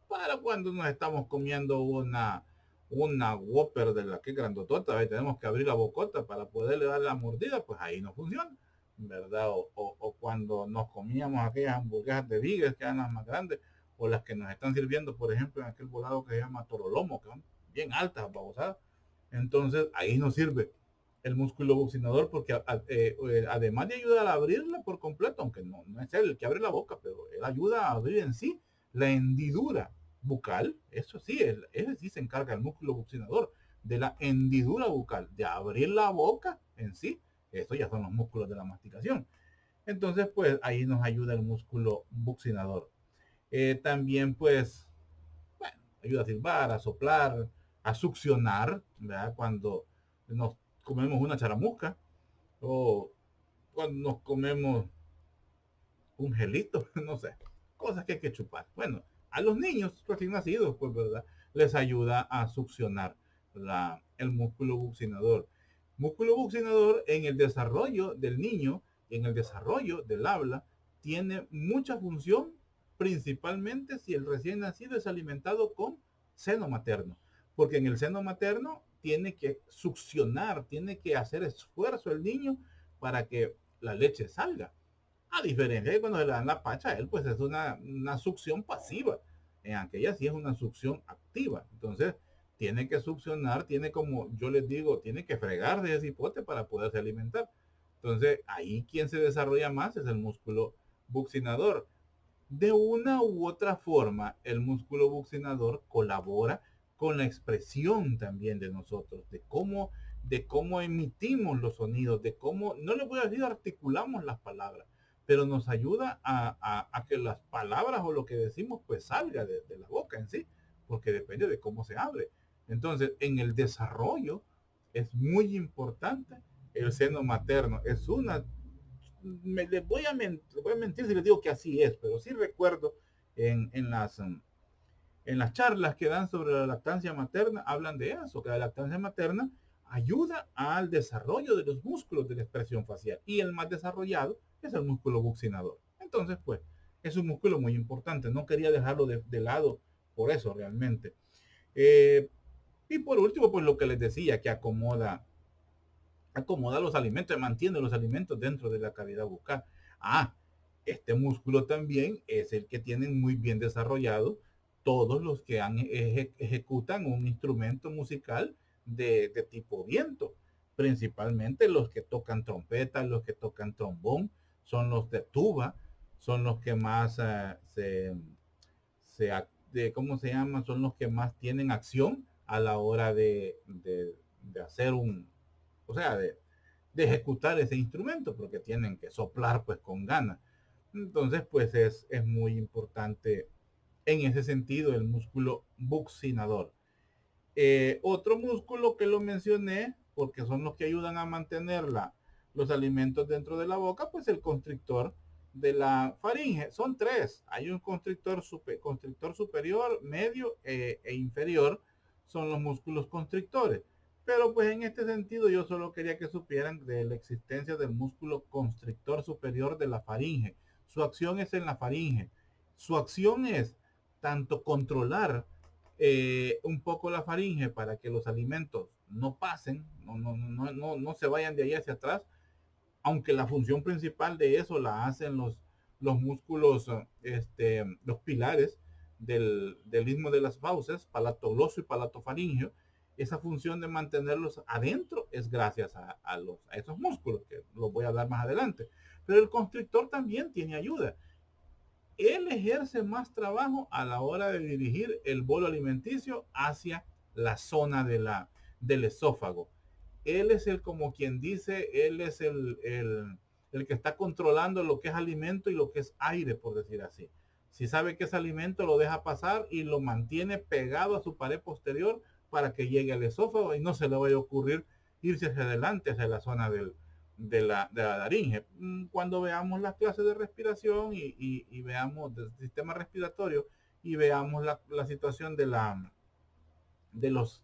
Para cuando nos estamos comiendo una Whopper de la que es grandotota, y tenemos que abrir la bocota para poderle dar la mordida, pues ahí no funciona, ¿verdad? O cuando nos comíamos aquellas hamburguesas de Vigas, que eran las más grandes, o las que nos están sirviendo, por ejemplo, en aquel volado que se llama torolomo, que son bien altas, babosadas. Entonces, ahí nos sirve el músculo buccinador porque además de ayudar a abrirla por completo, aunque no es él el que abre la boca, pero él ayuda a abrir en sí la hendidura bucal. Eso sí, ese sí se encarga el músculo buccinador de la hendidura bucal, de abrir la boca en sí. Eso ya son los músculos de la masticación. Entonces, pues ahí nos ayuda el músculo buccinador. También, pues, bueno, ayuda a silbar, a soplar, a succionar, ¿verdad? Cuando nos comemos una charamusca o cuando nos comemos un gelito, no sé, cosas que hay que chupar. Bueno, a los niños recién nacidos, pues, ¿verdad? Les ayuda a succionar el músculo buccinador. Músculo buccinador en el desarrollo del niño y en el desarrollo del habla tiene mucha función, principalmente si el recién nacido es alimentado con seno materno, porque en el seno materno tiene que succionar, tiene que hacer esfuerzo el niño para que la leche salga. A diferencia de cuando se le dan la pacha a él, pues es una succión pasiva. En aquella sí es una succión activa. Entonces, tiene que succionar, tiene como yo les digo, tiene que fregarse ese hipote para poderse alimentar. Entonces, ahí quien se desarrolla más es el músculo buccinador. De una u otra forma, el músculo buccinador colabora con la expresión también de nosotros, de cómo emitimos los sonidos, de cómo, no les voy a decir articulamos las palabras, pero nos ayuda a que las palabras o lo que decimos pues salga de la boca en sí, porque depende de cómo se hable. Entonces, en el desarrollo es muy importante el seno materno. Es una les voy a mentir si les digo que así es, pero sí recuerdo en, en, las, en las charlas que dan sobre la lactancia materna, hablan de eso, que la lactancia materna ayuda al desarrollo de los músculos de la expresión facial y el más desarrollado es el músculo buccinador. Entonces, pues, es un músculo muy importante. No quería dejarlo de lado por eso realmente. Eh, y por último, pues lo que les decía, que acomoda los alimentos, mantiene los alimentos dentro de la cavidad bucal. Ah, este músculo también es el que tienen muy bien desarrollado todos los que ejecutan un instrumento musical de tipo viento. Principalmente los que tocan trompeta, los que tocan trombón, son los de tuba, son los que más ¿cómo se llama? Son los que más tienen acción a la hora de hacer o sea, de ejecutar ese instrumento, porque tienen que soplar pues con ganas. Entonces, pues es muy importante en ese sentido el músculo buccinador. Otro músculo que lo mencioné, porque son los que ayudan a mantener los alimentos dentro de la boca, pues el constrictor de la faringe. Son tres. Hay un constrictor superior, medio e inferior. Son los músculos constrictores. Pero pues en este sentido yo solo quería que supieran de la existencia del músculo constrictor superior de la faringe. Su acción es en la faringe. Su acción es tanto controlar un poco la faringe para que los alimentos no pasen, no se vayan de ahí hacia atrás, aunque la función principal de eso la hacen los músculos, los pilares del istmo de las fauces, palato gloso y palato faringeo. Esa función de mantenerlos adentro es gracias a esos músculos, que los voy a hablar más adelante. Pero el constrictor también tiene ayuda. Él ejerce más trabajo a la hora de dirigir el bolo alimenticio hacia la zona del esófago. Él es el, como quien dice, él es el que está controlando lo que es alimento y lo que es aire, por decir así. Si sabe que es alimento, lo deja pasar y lo mantiene pegado a su pared posterior para que llegue al esófago y no se le vaya a ocurrir irse hacia adelante, hacia la zona de la laringe. Cuando veamos las clases de respiración y veamos del sistema respiratorio y veamos la situación de los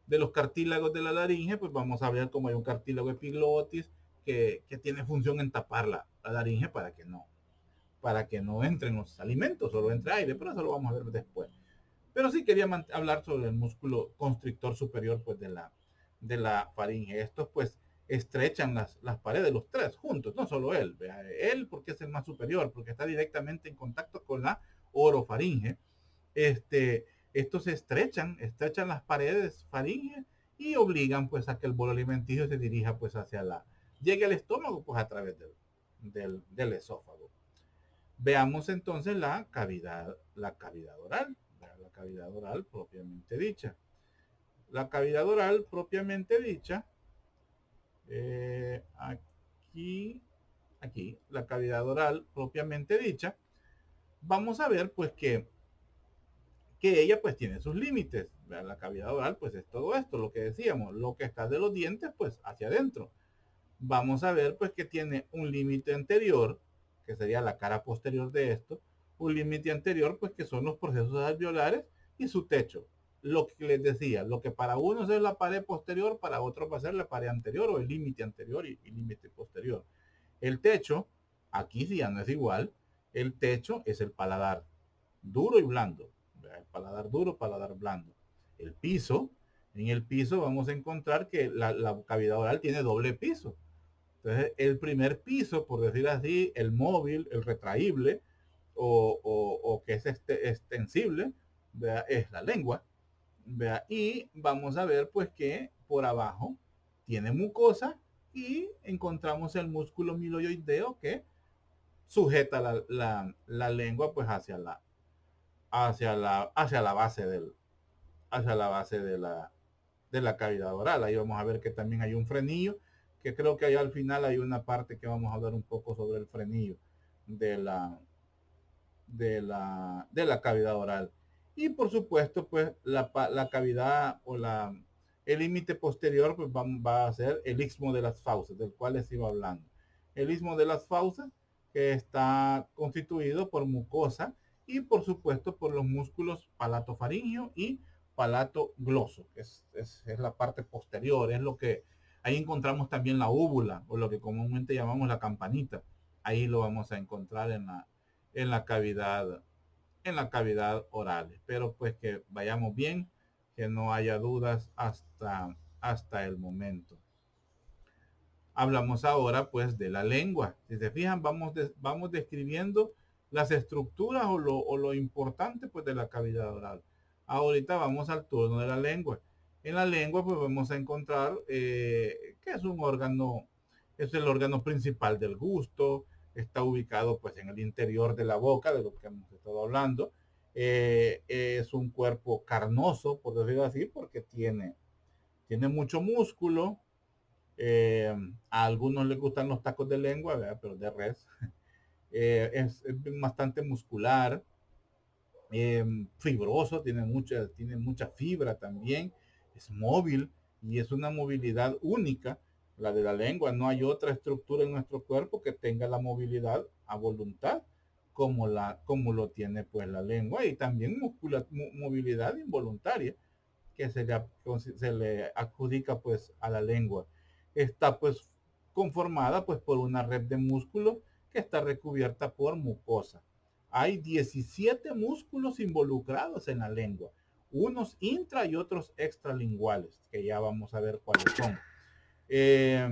de los cartílagos de la laringe, pues vamos a ver cómo hay un cartílago epiglotis que tiene función en tapar la laringe para que no entren los alimentos, solo entre aire, pero eso lo vamos a ver después. Pero sí quería hablar sobre el músculo constrictor superior pues de la faringe. Estos pues estrechan las paredes, los tres juntos, no solo él, ¿vea? Él porque es el más superior, porque está directamente en contacto con la orofaringe. Estos se estrechan las paredes faringe y obligan pues a que el bolo alimenticio se dirija pues llegue al estómago pues a través del esófago. Veamos entonces la cavidad oral, la cavidad oral propiamente dicha. La cavidad oral propiamente dicha, aquí, la cavidad oral propiamente dicha, vamos a ver pues que ella pues tiene sus límites. La cavidad oral pues es todo esto, lo que decíamos, lo que está de los dientes pues hacia adentro. Vamos a ver pues que tiene un límite anterior, que sería la cara posterior de esto, un límite anterior pues que son los procesos alveolares y su techo. Lo que les decía, lo que para uno es la pared posterior, para otro va a ser la pared anterior o el límite anterior y límite posterior. El techo, aquí sí ya no es igual, el techo es el paladar duro y blando. El paladar duro, paladar blando. El piso, en el piso vamos a encontrar que la cavidad oral tiene doble piso. Entonces, el primer piso, por decir así, el móvil, el retraíble o que es extensible, ¿vea? Es la lengua. ¿Vea? Y vamos a ver pues que por abajo tiene mucosa y encontramos el músculo miloioideo que sujeta la lengua pues hacia la base de la cavidad oral. Ahí vamos a ver que también hay un frenillo, que creo que allá al final hay una parte que vamos a hablar un poco sobre el frenillo de la cavidad oral. Y por supuesto, pues la cavidad o el límite posterior pues va a ser el istmo de las fauces, del cual les iba hablando. El istmo de las fauces, que está constituido por mucosa y por supuesto por los músculos palatofaringio y palato gloso, que es la parte posterior, es lo que ahí encontramos también la úvula, o lo que comúnmente llamamos la campanita. Ahí lo vamos a encontrar en la cavidad, en la cavidad oral. Espero pues que vayamos bien, que no haya dudas hasta el momento. Hablamos ahora pues de la lengua. Si se fijan, vamos describiendo las estructuras o lo importante pues de la cavidad oral. Ahorita vamos al turno de la lengua. En la lengua pues vamos a encontrar que es el órgano principal del gusto, está ubicado pues en el interior de la boca, de lo que hemos estado hablando. Es un cuerpo carnoso, por decirlo así, porque tiene mucho músculo. A algunos les gustan los tacos de lengua, ¿verdad? Pero de res. Es bastante muscular, fibroso, tiene mucha fibra también, es móvil y es una movilidad única. La de la lengua, no hay otra estructura en nuestro cuerpo que tenga la movilidad a voluntad como lo tiene pues la lengua, y también movilidad involuntaria. que se le adjudica pues a la lengua. Está pues conformada pues por una red de músculos que está recubierta por mucosa. Hay 17 músculos involucrados en la lengua, unos intra y otros extralinguales, que ya vamos a ver cuáles son. Eh,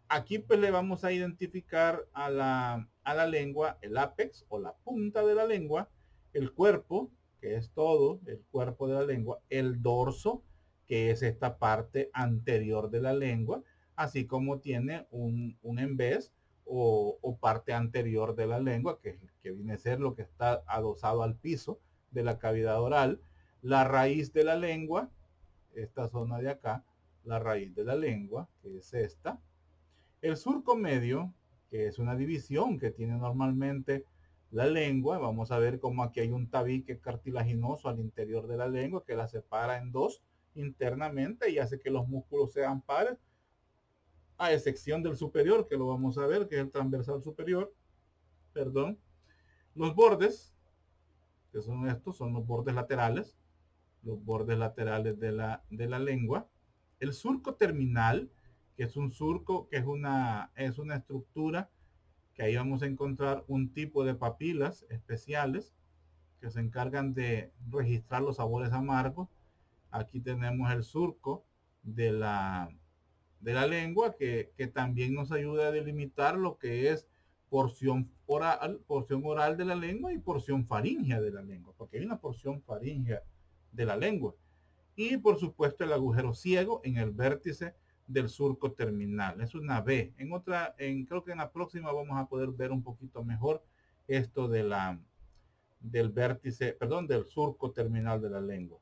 Aquí pues le vamos a identificar a la lengua el ápex o la punta de la lengua, el cuerpo, que es todo el cuerpo de la lengua, el dorso, que es esta parte anterior de la lengua, así como tiene un embés o parte anterior de la lengua, que viene a ser lo que está adosado al piso de la cavidad oral, la raíz de la lengua, esta zona de acá, la raíz de la lengua, que es esta, el surco medio, que es una división que tiene normalmente la lengua. Vamos a ver cómo aquí hay un tabique cartilaginoso al interior de la lengua que la separa en dos internamente y hace que los músculos sean pares, a excepción del superior, que lo vamos a ver, que es el transversal superior. Perdón. Los bordes, que son estos, son los bordes laterales, de la lengua. El surco terminal, que es un surco, que es una estructura que ahí vamos a encontrar un tipo de papilas especiales que se encargan de registrar los sabores amargos. Aquí tenemos el surco de de la lengua que también nos ayuda a delimitar lo que es porción oral de la lengua y porción faríngea de la lengua, porque hay una porción faríngea de la lengua. Y por supuesto el agujero ciego en el vértice del surco terminal. Es una B. Creo que en la próxima vamos a poder ver un poquito mejor esto del vértice, perdón, del surco terminal de la lengua.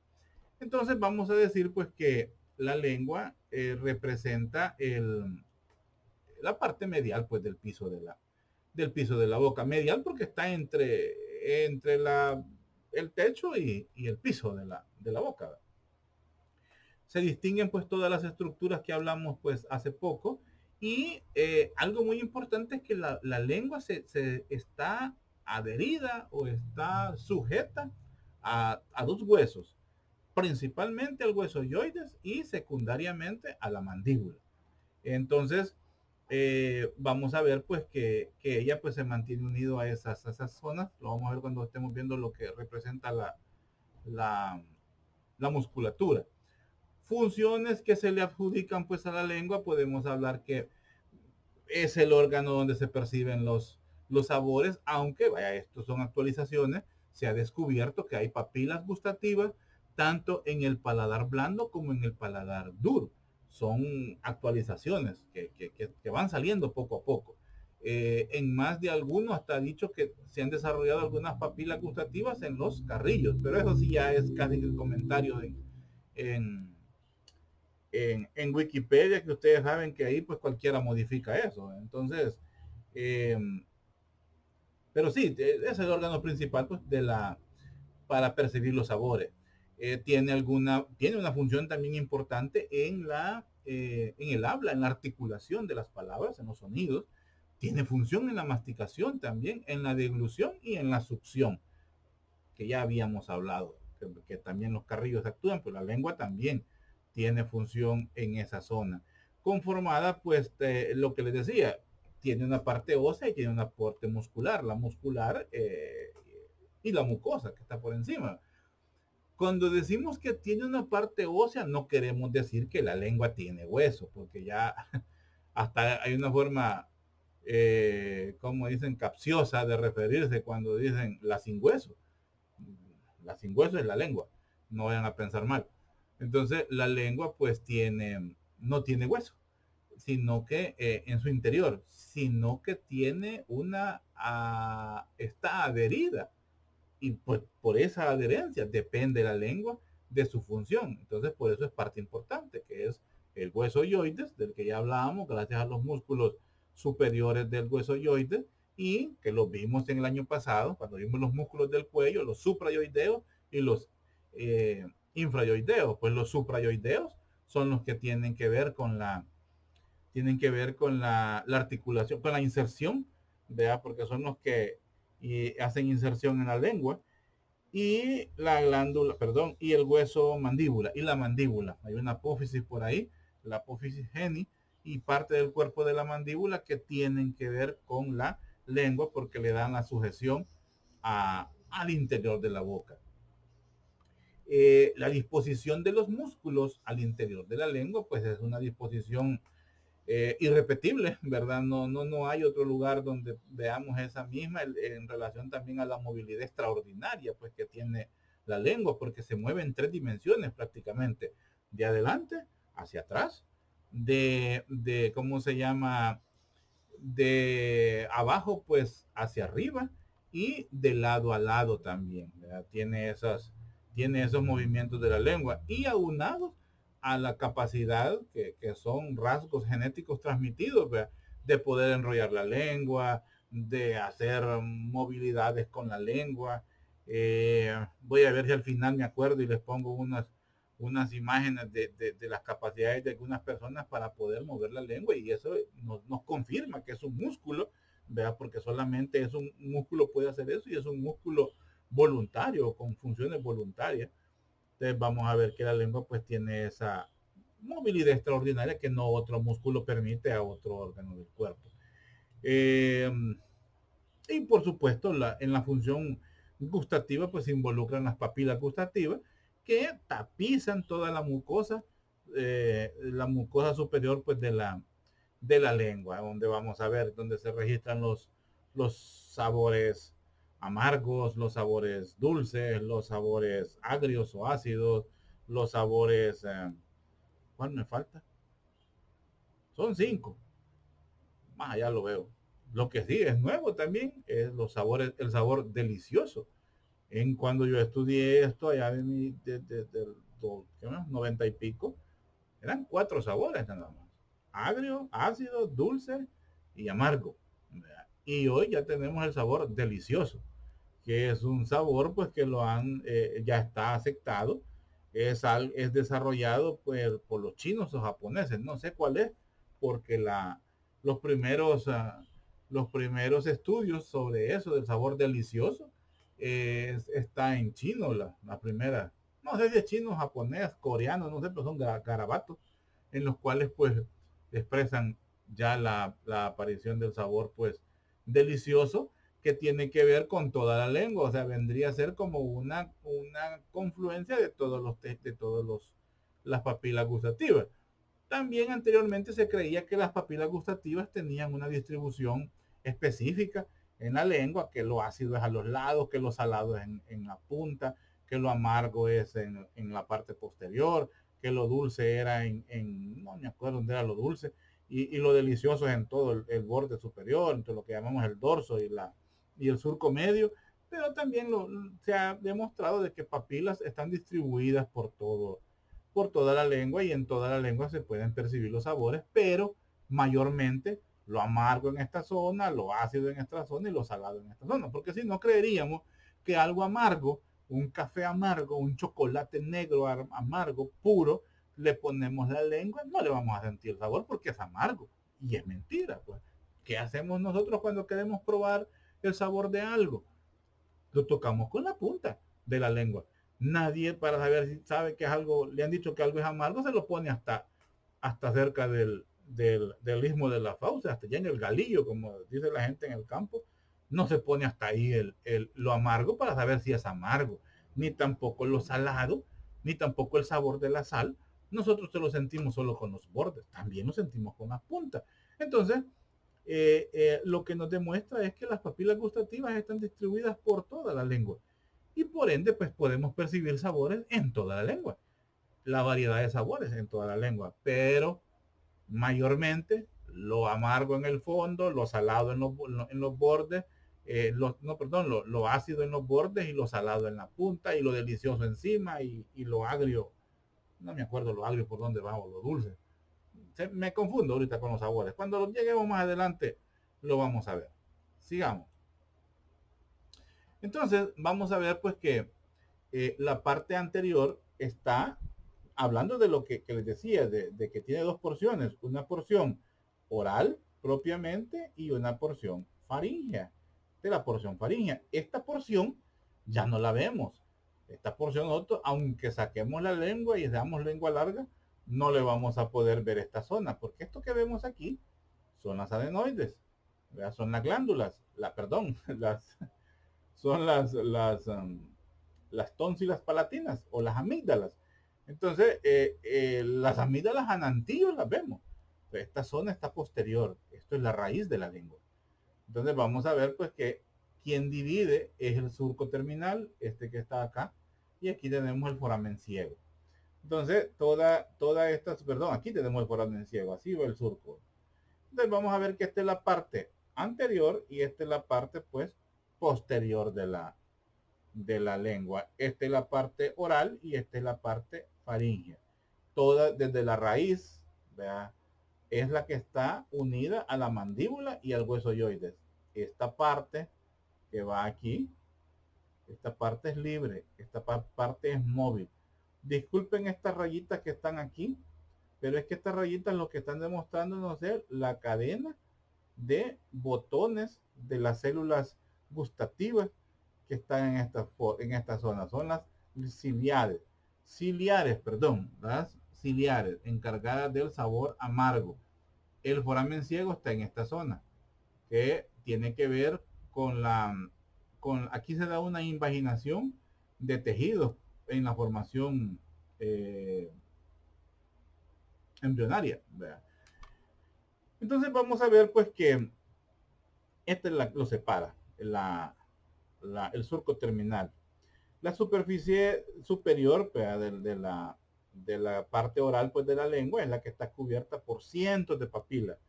Entonces vamos a decir pues que la lengua representa la parte medial pues del piso de la boca. Medial porque está entre el techo y el piso de la boca. Se distinguen pues todas las estructuras que hablamos pues hace poco y algo muy importante es que la lengua se está adherida o está sujeta a dos huesos, principalmente al hueso yoides y secundariamente a la mandíbula. Entonces, vamos a ver pues que ella pues se mantiene unido a esas zonas. Lo vamos a ver cuando estemos viendo lo que representa la, la musculatura. Funciones que se le adjudican pues a la lengua, podemos hablar que es el órgano donde se perciben los sabores, aunque vaya, estos son actualizaciones, se ha descubierto que hay papilas gustativas tanto en el paladar blando como en el paladar duro. Son actualizaciones que van saliendo poco a poco. En más de algunos hasta ha dicho que se han desarrollado algunas papilas gustativas en los carrillos, pero eso sí ya es casi el comentario en, Wikipedia, que ustedes saben que ahí pues cualquiera modifica eso. Entonces, eh, pero sí, es el órgano principal pues, para percibir los sabores. Tiene una función también importante en el habla, en la articulación de las palabras, en los sonidos. Tiene función en la masticación también, en la deglución y en la succión, que ya habíamos hablado, que también los carrillos actúan, pero la lengua también tiene función en esa zona. Conformada, pues, lo que les decía, tiene una parte ósea y tiene una parte muscular, la muscular y la mucosa que está por encima. Cuando decimos que tiene una parte ósea, no queremos decir que la lengua tiene hueso, porque ya hasta hay una forma, como dicen, capciosa de referirse cuando dicen la sin hueso. La sin hueso es la lengua, no vayan a pensar mal. Entonces la lengua pues no tiene hueso, sino que en su interior, sino que tiene está adherida y pues por esa adherencia depende la lengua de su función. Entonces por eso es parte importante, que es el hueso yoides, del que ya hablábamos, gracias a los músculos superiores del hueso yoides, y que los vimos en el año pasado, cuando vimos los músculos del cuello, los suprayoideos y los infrayoideos. Pues los suprayoideos son los que tienen que ver con la articulación, con la inserción, ¿vea? Porque son los que hacen inserción en la lengua. y la glándula, perdón, y el hueso mandíbula y la mandíbula. Hay una apófisis por ahí, la apófisis geni y parte del cuerpo de la mandíbula que tienen que ver con la lengua porque le dan la sujeción al interior de la boca. La disposición de los músculos al interior de la lengua, pues es una disposición irrepetible, ¿verdad? No hay otro lugar donde veamos esa misma en relación también a la movilidad extraordinaria, pues que tiene la lengua, porque se mueve en 3 dimensiones prácticamente, de adelante hacia atrás, ¿cómo se llama? De abajo pues hacia arriba y de lado a lado también, ¿verdad? Tiene esos movimientos de la lengua y aunados a la capacidad que son rasgos genéticos transmitidos, ¿verdad? De poder enrollar la lengua, de hacer movilidades con la lengua. Voy a ver si al final me acuerdo y les pongo unas imágenes de las capacidades de algunas personas para poder mover la lengua y eso nos confirma que es un músculo, ¿verdad? Porque solamente es un músculo puede hacer eso y es un músculo voluntario, con funciones voluntarias. Entonces vamos a ver que la lengua pues tiene esa movilidad extraordinaria que no otro músculo permite a otro órgano del cuerpo. Eh, y por supuesto, en la función gustativa, pues se involucran las papilas gustativas que tapizan toda la mucosa superior pues de la lengua, donde vamos a ver, donde se registran los sabores amargos, los sabores dulces, los sabores agrios o ácidos, los sabores, ¿cuál me falta? Son 5, más allá lo veo. Lo que sí es nuevo también es los sabores, el sabor delicioso. En cuando yo estudié esto allá del 90 y pico, eran 4 sabores nada más. Agrio, ácido, dulce y amargo. Y hoy ya tenemos el sabor delicioso, que es un sabor pues que ya está aceptado, es desarrollado pues, por los chinos o japoneses, no sé cuál es, porque los primeros, los primeros estudios sobre eso, del sabor delicioso, está en chino, la primera, no sé si es chino, japonés, coreano, no sé, pero son garabatos, en los cuales pues expresan ya la aparición del sabor pues delicioso que tiene que ver con toda la lengua, o sea, vendría a ser como una confluencia de todos las papilas gustativas. También anteriormente se creía que las papilas gustativas tenían una distribución específica en la lengua, que lo ácido es a los lados, que lo salado es en la punta, que lo amargo es en la parte posterior, que lo dulce era no me acuerdo dónde era lo dulce, y lo delicioso es en todo el borde superior, entre lo que llamamos el dorso y el surco medio, pero también se ha demostrado de que papilas están distribuidas por toda la lengua y en toda la lengua se pueden percibir los sabores, pero mayormente lo amargo en esta zona, lo ácido en esta zona y lo salado en esta zona, porque si no creeríamos que algo amargo, un café amargo, un chocolate negro amargo, puro, le ponemos la lengua, no le vamos a sentir el sabor porque es amargo. Y es mentira, pues. ¿Qué hacemos nosotros cuando queremos probar el sabor de algo? Lo tocamos con la punta de la lengua. Nadie para saber si sabe que es algo, le han dicho que algo es amargo, se lo pone hasta cerca del istmo de la fauce, hasta ya en el galillo, como dice la gente en el campo. No se pone hasta ahí lo amargo para saber si es amargo, ni tampoco lo salado, ni tampoco el sabor de la sal. Nosotros se lo sentimos solo con los bordes, también lo sentimos con las puntas. Entonces, lo que nos demuestra es que las papilas gustativas están distribuidas por toda la lengua y por ende pues podemos percibir sabores en toda la lengua, la variedad de sabores en toda la lengua, pero mayormente lo amargo en el fondo, lo salado en los bordes, no, perdón, lo ácido en los bordes y lo salado en la punta y lo delicioso encima y lo agrio, no me acuerdo lo agrio por dónde va o lo dulce, me confundo ahorita con los sabores. Cuando lleguemos más adelante, lo vamos a ver. Sigamos. Entonces, vamos a ver pues que la parte anterior está hablando de lo que les decía, de que tiene 2 porciones. Una porción oral propiamente y una porción faríngea. De la porción faríngea. Esta porción ya no la vemos. Esta porción nosotros, aunque saquemos la lengua y damos lengua larga, no le vamos a poder ver esta zona, porque esto que vemos aquí son las adenoides, ¿verdad? Son las glándulas, perdón, son las tónsilas palatinas o las amígdalas. Entonces, las amígdalas anantillos las vemos. Esta zona está posterior, esto es la raíz de la lengua. Entonces vamos a ver pues que quien divide es el surco terminal, este que está acá, y aquí tenemos el foramen ciego. Entonces, toda esta, perdón, aquí tenemos el foramen ciego, así va el surco. Entonces vamos a ver que esta es la parte anterior y esta es la parte pues posterior de la lengua. Esta es la parte oral y esta es la parte faríngea. Toda desde la raíz, ¿verdad? Es la que está unida a la mandíbula y al hueso yoides. Esta parte que va aquí, esta parte es libre, esta parte es móvil. Disculpen estas rayitas que están aquí, pero es que estas rayitas lo que están demostrándonos es la cadena de botones de las células gustativas que están en esta zona. Son las ciliares, las ciliares, encargadas del sabor amargo. El foramen ciego está en esta zona, que tiene que ver aquí se da una invaginación de tejidos en la formación eh, embrionaria, ¿verdad? Entonces vamos a ver pues que este lo separa, el surco terminal. La superficie superior pues, de la parte oral pues, de la lengua es la que está cubierta por cientos de papilas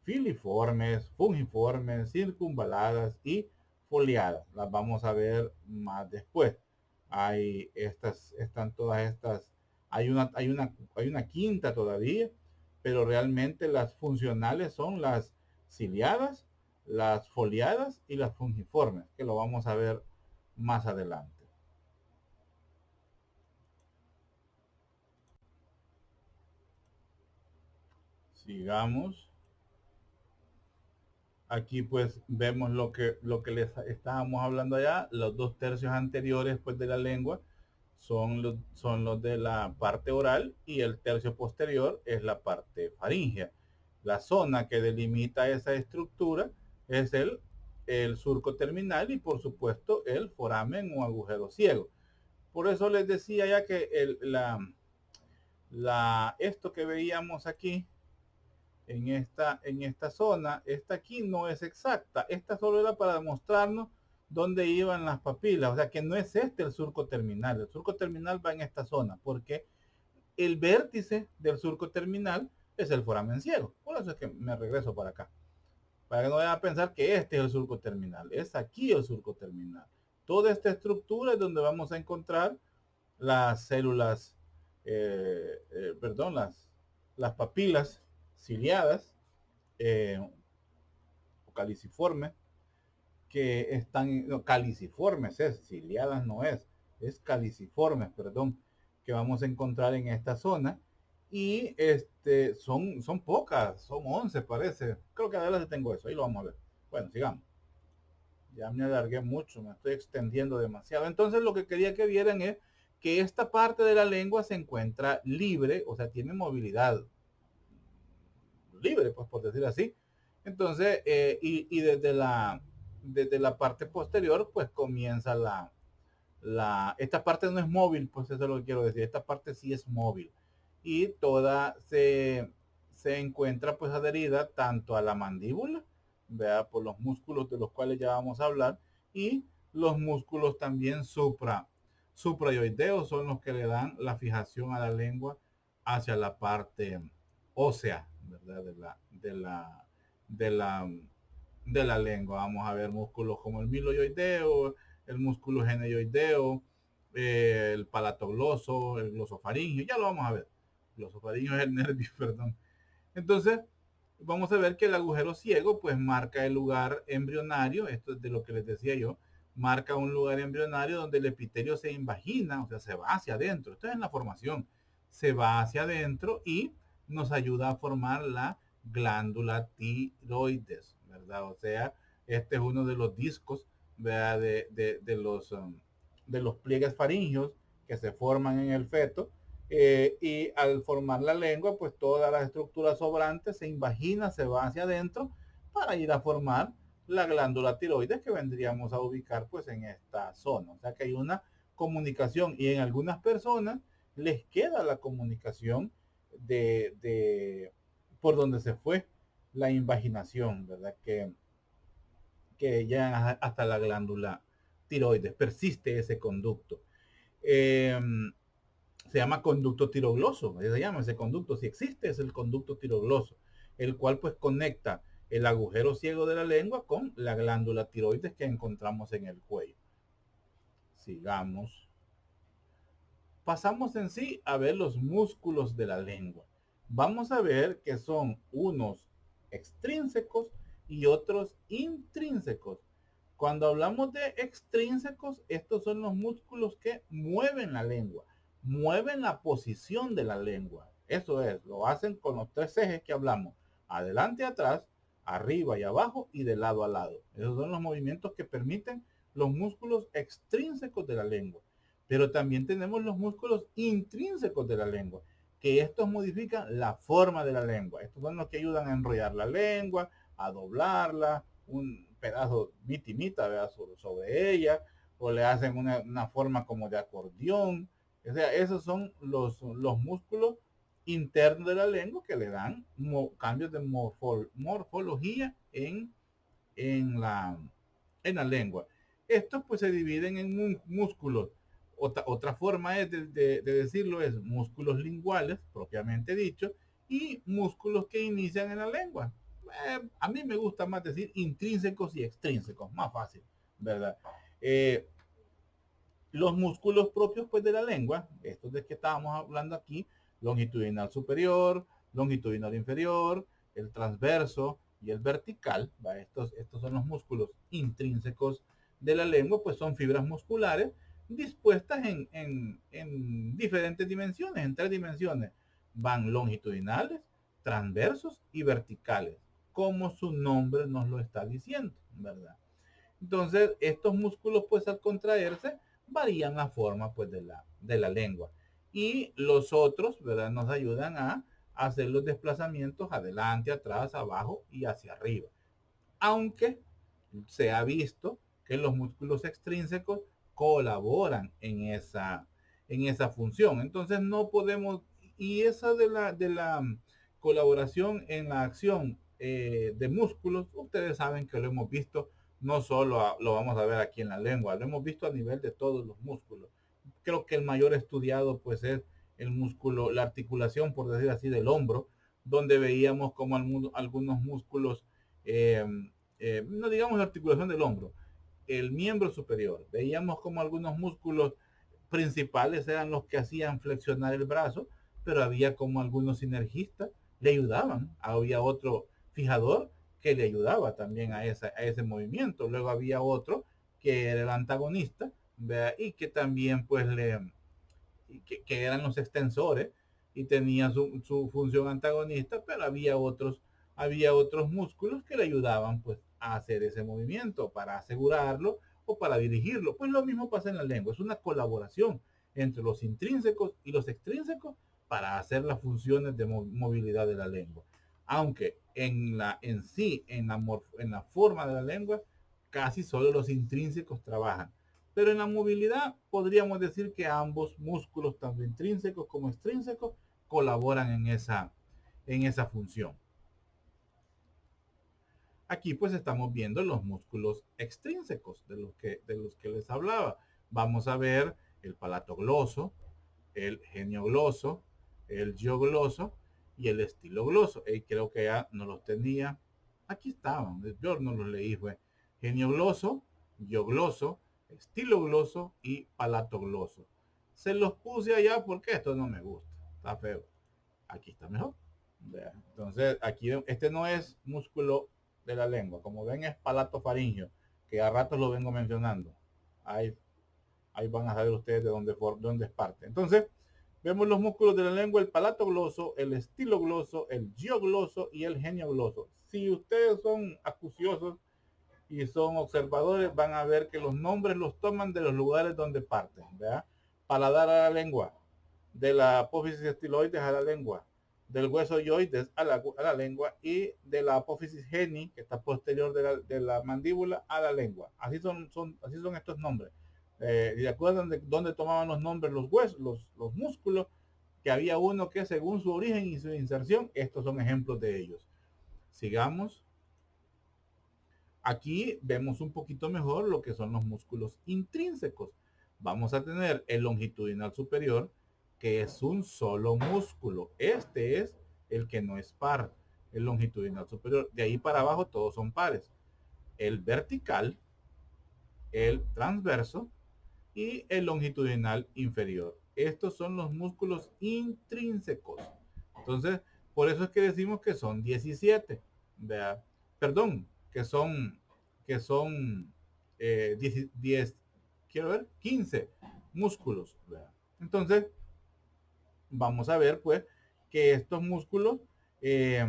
filiformes, fungiformes, circunvaladas y foliadas. Las vamos a ver más después. Están todas estas, hay una quinta todavía, pero realmente las funcionales son las ciliadas, las foliadas y las fungiformes, que lo vamos a ver más adelante. Sigamos. Aquí pues vemos lo que les estábamos hablando allá. Los 2/3 anteriores pues de la lengua son los de la parte oral y el tercio posterior es la parte faríngea. La zona que delimita esa estructura es el surco terminal y por supuesto el foramen o agujero ciego. Por eso les decía ya que esto que veíamos aquí en esta zona, esta aquí no es exacta. Esta solo era para demostrarnos dónde iban las papilas. O sea que no es este el surco terminal. El surco terminal va en esta zona porque el vértice del surco terminal es el foramen ciego. Por eso es que me regreso para acá. Para que no vayan a pensar que este es el surco terminal. Es aquí el surco terminal. Toda esta estructura es donde vamos a encontrar las células, perdón, las papilas ciliadas o caliciformes que están, no, caliciformes ciliadas no es caliciformes, perdón, que vamos a encontrar en esta zona. Y son pocas, son 11 parece. Creo que adelante tengo eso, ahí lo vamos a ver. Bueno, sigamos. Ya me alargué mucho, me estoy extendiendo demasiado. Entonces lo que quería que vieran es que esta parte de la lengua se encuentra libre, o sea, tiene movilidad libre, pues por decir así. Entonces, y desde la parte posterior, pues comienza esta parte no es móvil, pues eso es lo que quiero decir, esta parte sí es móvil. Y toda se encuentra pues adherida tanto a la mandíbula, ¿verdad? Por los músculos de los cuales ya vamos a hablar, y los músculos también suprayoideos son los que le dan la fijación a la lengua hacia la parte ósea, ¿verdad? De la lengua. Vamos a ver músculos como el miloioideo, el músculo geneioideo, el palatogloso, el glosofaringio, ya lo vamos a ver. El glosofaringio es el nervio, perdón. Entonces, vamos a ver que el agujero ciego pues marca el lugar embrionario, esto es de lo que les decía yo, marca un lugar embrionario donde el epitelio se invagina, o sea, se va hacia adentro. Esto es en la formación. Se va hacia adentro y nos ayuda a formar la glándula tiroides, ¿verdad? O sea, este es uno de los discos, ¿verdad? de los pliegues faringios que se forman en el feto, y al formar la lengua, pues toda la estructura sobrante se invagina, se va hacia adentro para ir a formar la glándula tiroides que vendríamos a ubicar pues en esta zona. O sea que hay una comunicación y en algunas personas les queda la comunicación de por donde se fue la invaginación, ¿verdad? Que llegan hasta la glándula tiroides, persiste ese conducto. Eh, Se llama conducto tirogloso, se llama ese conducto, si existe es el conducto tirogloso, el cual pues conecta el agujero ciego de la lengua con la glándula tiroides que encontramos en el cuello. Sigamos. Pasamos en sí a ver los músculos de la lengua. Vamos a ver que son unos extrínsecos y otros intrínsecos. Cuando hablamos de extrínsecos, estos son los músculos que mueven la lengua, mueven la posición de la lengua. Eso es, lo hacen con los tres ejes que hablamos, adelante, atrás, arriba y abajo y de lado a lado. Esos son los movimientos que permiten los músculos extrínsecos de la lengua. Pero también tenemos los músculos intrínsecos de la lengua, que estos modifican la forma de la lengua. Estos son los que ayudan a enrollar la lengua, a doblarla, un pedazo vitimita sobre ella, o le hacen una forma como de acordeón. O sea, esos son los músculos internos de la lengua que le dan cambios de morfología en la lengua. Estos pues se dividen en músculos. Otra forma es de decirlo es músculos linguales, propiamente dicho, y músculos que inician en la lengua. A mí me gusta más decir intrínsecos y extrínsecos, más fácil, ¿verdad? Eh, los músculos propios pues de la lengua, estos de que estábamos hablando aquí, longitudinal superior, longitudinal inferior, el transverso y el vertical, ¿va? Estos son los músculos intrínsecos de la lengua, pues son fibras musculares dispuestas en diferentes dimensiones, en tres dimensiones. Van longitudinales, transversos y verticales, como su nombre nos lo está diciendo, ¿verdad? Entonces, estos músculos, pues al contraerse, varían la forma pues de la lengua. Y los otros, ¿verdad? Nos ayudan a hacer los desplazamientos adelante, atrás, abajo y hacia arriba. Aunque se ha visto que los músculos extrínsecos colaboran en esa función. Entonces no podemos, y esa de la colaboración en la acción de músculos, ustedes saben que lo hemos visto, no solo lo vamos a ver aquí en la lengua, lo hemos visto a nivel de todos los músculos. Creo que el mayor estudiado pues es el músculo, la articulación, por decir así, del hombro, donde veíamos como algunos músculos, no digamos la articulación del hombro, el miembro superior. Veíamos como algunos músculos principales eran los que hacían flexionar el brazo, pero había como algunos sinergistas le ayudaban. Había otro fijador que le ayudaba también a ese movimiento. Luego había otro que era el antagonista, ¿verdad? Y que también pues que eran los extensores y tenía su función antagonista, pero había otros músculos que le ayudaban pues a hacer ese movimiento para asegurarlo o para dirigirlo. Pues lo mismo pasa en la lengua, es una colaboración entre los intrínsecos y los extrínsecos para hacer las funciones de movilidad de la lengua. Aunque en la forma de la lengua, casi solo los intrínsecos trabajan. Pero en la movilidad podríamos decir que ambos músculos, tanto intrínsecos como extrínsecos, colaboran en esa función. Aquí pues estamos viendo los músculos extrínsecos de los que les hablaba. Vamos a ver el palatogloso, el geniogloso, el giogloso y el estilogloso. Creo que ya no los tenía. Aquí estaban, yo no los leí, fue geniogloso, giogloso, estilogloso y palatogloso. Se los puse allá porque esto no me gusta, está feo. Aquí está mejor. Entonces, aquí este no es músculo de la lengua. Como ven, es palato faringio, que a ratos lo vengo mencionando. Ahí van a saber ustedes de dónde es parte. Entonces, vemos los músculos de la lengua, el palato gloso, el estilogloso, el giogloso y el geniogloso. Si ustedes son acuciosos y son observadores, van a ver que los nombres los toman de los lugares donde parten, ¿verdad? Paladar a la lengua, de la apófisis estiloides a la lengua, del hueso yoides a la lengua y de la apófisis geni, que está posterior de la mandíbula, a la lengua. Así son estos nombres. Y de acuerdo de dónde tomaban los nombres los huesos, los músculos, que había uno que según su origen y su inserción, estos son ejemplos de ellos. Sigamos. Aquí vemos un poquito mejor lo que son los músculos intrínsecos. Vamos a tener el longitudinal superior, que es un solo músculo. Este es el que no es par, el longitudinal superior. De ahí para abajo todos son pares. El vertical, el transverso y el longitudinal inferior. Estos son los músculos intrínsecos. Entonces, por eso es que decimos que son 17. ¿Vea? Perdón, que son 10, quiero ver, 15 músculos. ¿Vea? Entonces, vamos a ver pues que estos músculos, eh,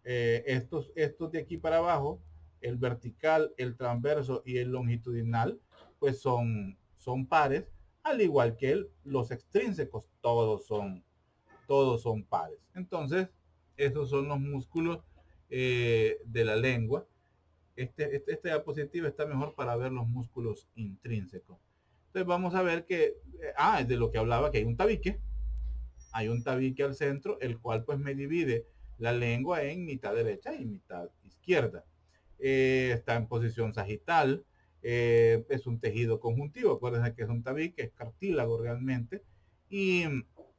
estos de aquí para abajo, el vertical, el transverso y el longitudinal, pues son pares, al igual que los extrínsecos, todos son pares. Entonces, esos son los músculos de la lengua. Esta diapositiva está mejor para ver los músculos intrínsecos. Entonces vamos a ver que, es de lo que hablaba, que hay un tabique al centro, el cual pues me divide la lengua en mitad derecha y mitad izquierda. Está en posición sagital, es un tejido conjuntivo, acuérdense que es un tabique, es cartílago realmente, y,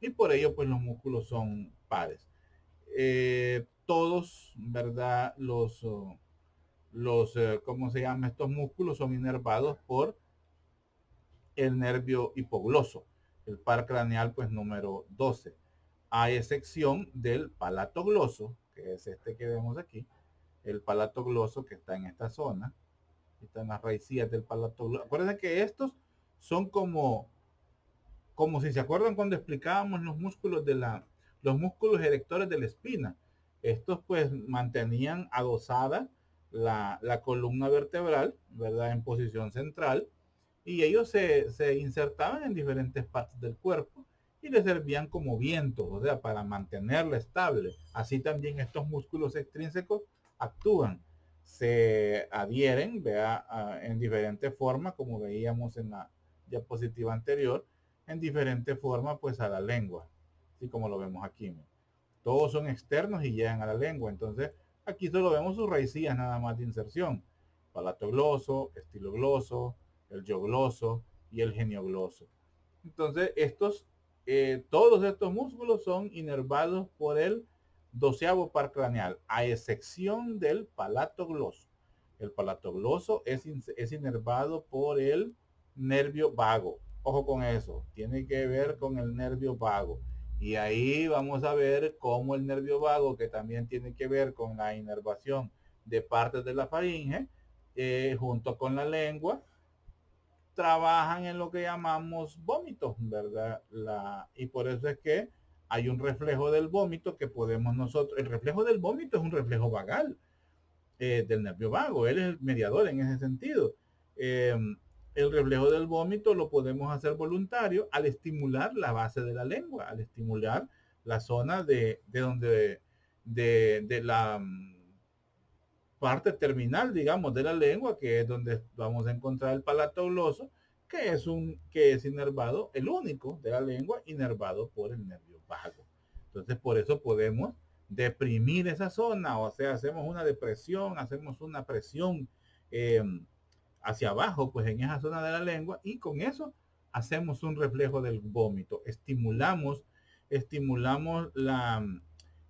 y por ello pues los músculos son pares. Todos, ¿verdad? ¿Cómo se llama? Estos músculos son inervados por el nervio hipogloso, el par craneal pues número 12, a excepción del palato gloso, que es este que vemos aquí, el palato gloso que está en esta zona, están las raicillas del palato gloso. Acuérdense que estos son como si se acuerdan cuando explicábamos los músculos erectores de la espina. Estos pues mantenían adosada la columna vertebral, ¿verdad? En posición central, y ellos se insertaban en diferentes partes del cuerpo y les servían como vientos, o sea, para mantenerla estable. Así también estos músculos extrínsecos actúan, se adhieren, vea, en diferentes formas, como veíamos en la diapositiva anterior, en diferentes formas, pues a la lengua, así como lo vemos aquí. Todos son externos y llegan a la lengua, entonces aquí solo vemos sus raicillas nada más de inserción: palatogloso, estilogloso, el yogloso y el geniogloso. Entonces, todos estos músculos son inervados por el 12º par craneal, a excepción del palatogloso. El palatogloso es inervado por el nervio vago. Ojo con eso, tiene que ver con el nervio vago. Y ahí vamos a ver cómo el nervio vago, que también tiene que ver con la inervación de partes de la faringe, junto con la lengua, trabajan en lo que llamamos vómitos, ¿verdad? Y por eso es que hay un reflejo del vómito que podemos nosotros, el reflejo del vómito es un reflejo vagal, del nervio vago, él es el mediador en ese sentido. Eh, el reflejo del vómito lo podemos hacer voluntario al estimular la base de la lengua, al estimular la zona de donde, de la parte terminal, digamos, de la lengua, que es donde vamos a encontrar el palato gloso, que es inervado, el único de la lengua inervado por el nervio vago. Entonces, por eso podemos deprimir esa zona, o sea, hacemos una depresión, hacemos una presión eh, hacia abajo, pues en esa zona de la lengua, y con eso hacemos un reflejo del vómito, estimulamos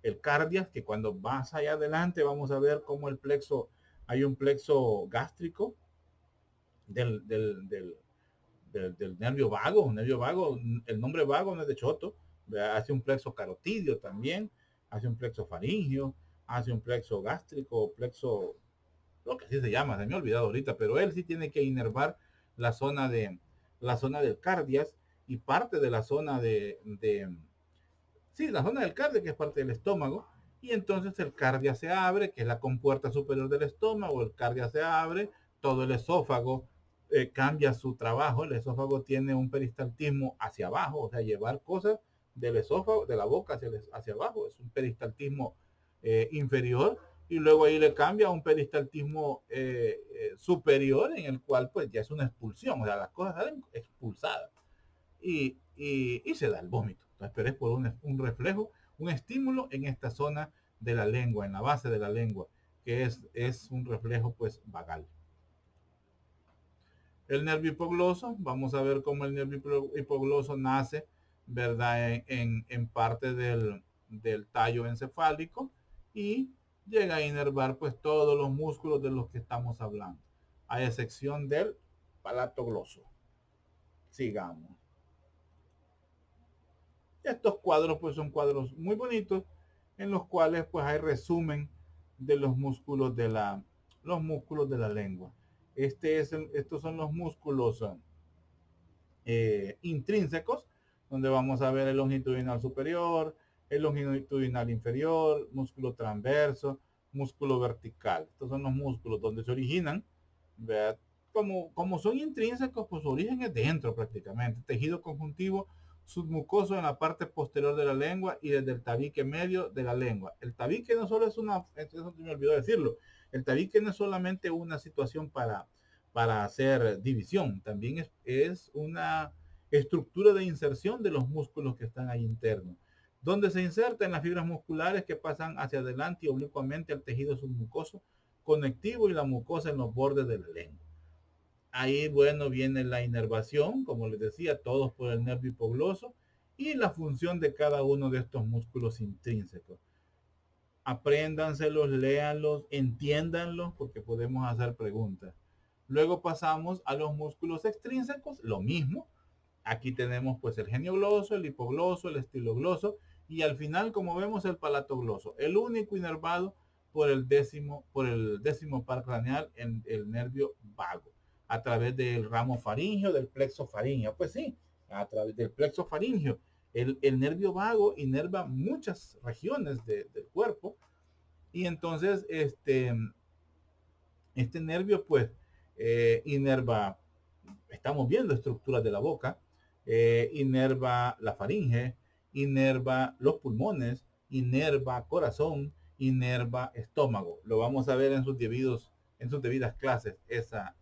el cardias, que cuando vas allá adelante vamos a ver cómo hay un plexo gástrico del nervio vago, el nombre vago no es de choto, hace un plexo carotidio también, hace un plexo faringio, hace un plexo gástrico, plexo, lo que así se llama, se me ha olvidado ahorita, pero él sí tiene que inervar la zona la zona del cardias y parte de la zona sí, la zona del cardio, que es parte del estómago, y entonces el cardia se abre, que es la compuerta superior del estómago, el cardia se abre todo el esófago cambia su trabajo. El esófago tiene un peristaltismo hacia abajo, o sea, llevar cosas del esófago, de la boca hacia abajo, es un peristaltismo inferior, y luego ahí le cambia a un peristaltismo superior, en el cual pues ya es una expulsión, o sea, las cosas salen expulsadas y se da el vómito. Entonces, pero es por un reflejo, un estímulo en esta zona de la lengua, en la base de la lengua, que es un reflejo pues vagal. El nervio hipogloso, vamos a ver cómo el nervio hipogloso nace, ¿verdad? En parte del tallo encefálico y llega a inervar pues todos los músculos de los que estamos hablando, a excepción del palato gloso. Sigamos. Estos cuadros pues son cuadros muy bonitos en los cuales pues hay resumen de los músculos de la lengua. Estos son los músculos intrínsecos, donde vamos a ver el longitudinal superior, el longitudinal inferior, músculo transverso, músculo vertical. Estos son los músculos donde se originan, ¿verdad? Como son intrínsecos, pues su origen es dentro prácticamente. Tejido conjuntivo submucoso en la parte posterior de la lengua y desde el tabique medio de la lengua. El tabique no solo es eso me olvidó decirlo, el tabique no es solamente una situación para hacer división, también es una estructura de inserción de los músculos que están ahí internos, donde se insertan las fibras musculares que pasan hacia adelante y oblicuamente al tejido submucoso conectivo y la mucosa en los bordes de la lengua. Ahí, bueno, viene la inervación, como les decía, todos por el nervio hipogloso y la función de cada uno de estos músculos intrínsecos. Apréndanselos, léanlos, entiéndanlos, porque podemos hacer preguntas. Luego pasamos a los músculos extrínsecos, lo mismo. Aquí tenemos pues el geniogloso, el hipogloso, el estilogloso y al final, como vemos, el palatogloso, el único inervado por el décimo par craneal en el nervio vago, a través del ramo faríngeo, del plexo faríngeo. Pues sí, a través del plexo faríngeo. El nervio vago inerva muchas regiones del cuerpo y entonces este nervio pues inerva, estamos viendo estructuras de la boca, inerva la faringe, inerva los pulmones, inerva corazón, inerva estómago. Lo vamos a ver en sus debidas clases, esa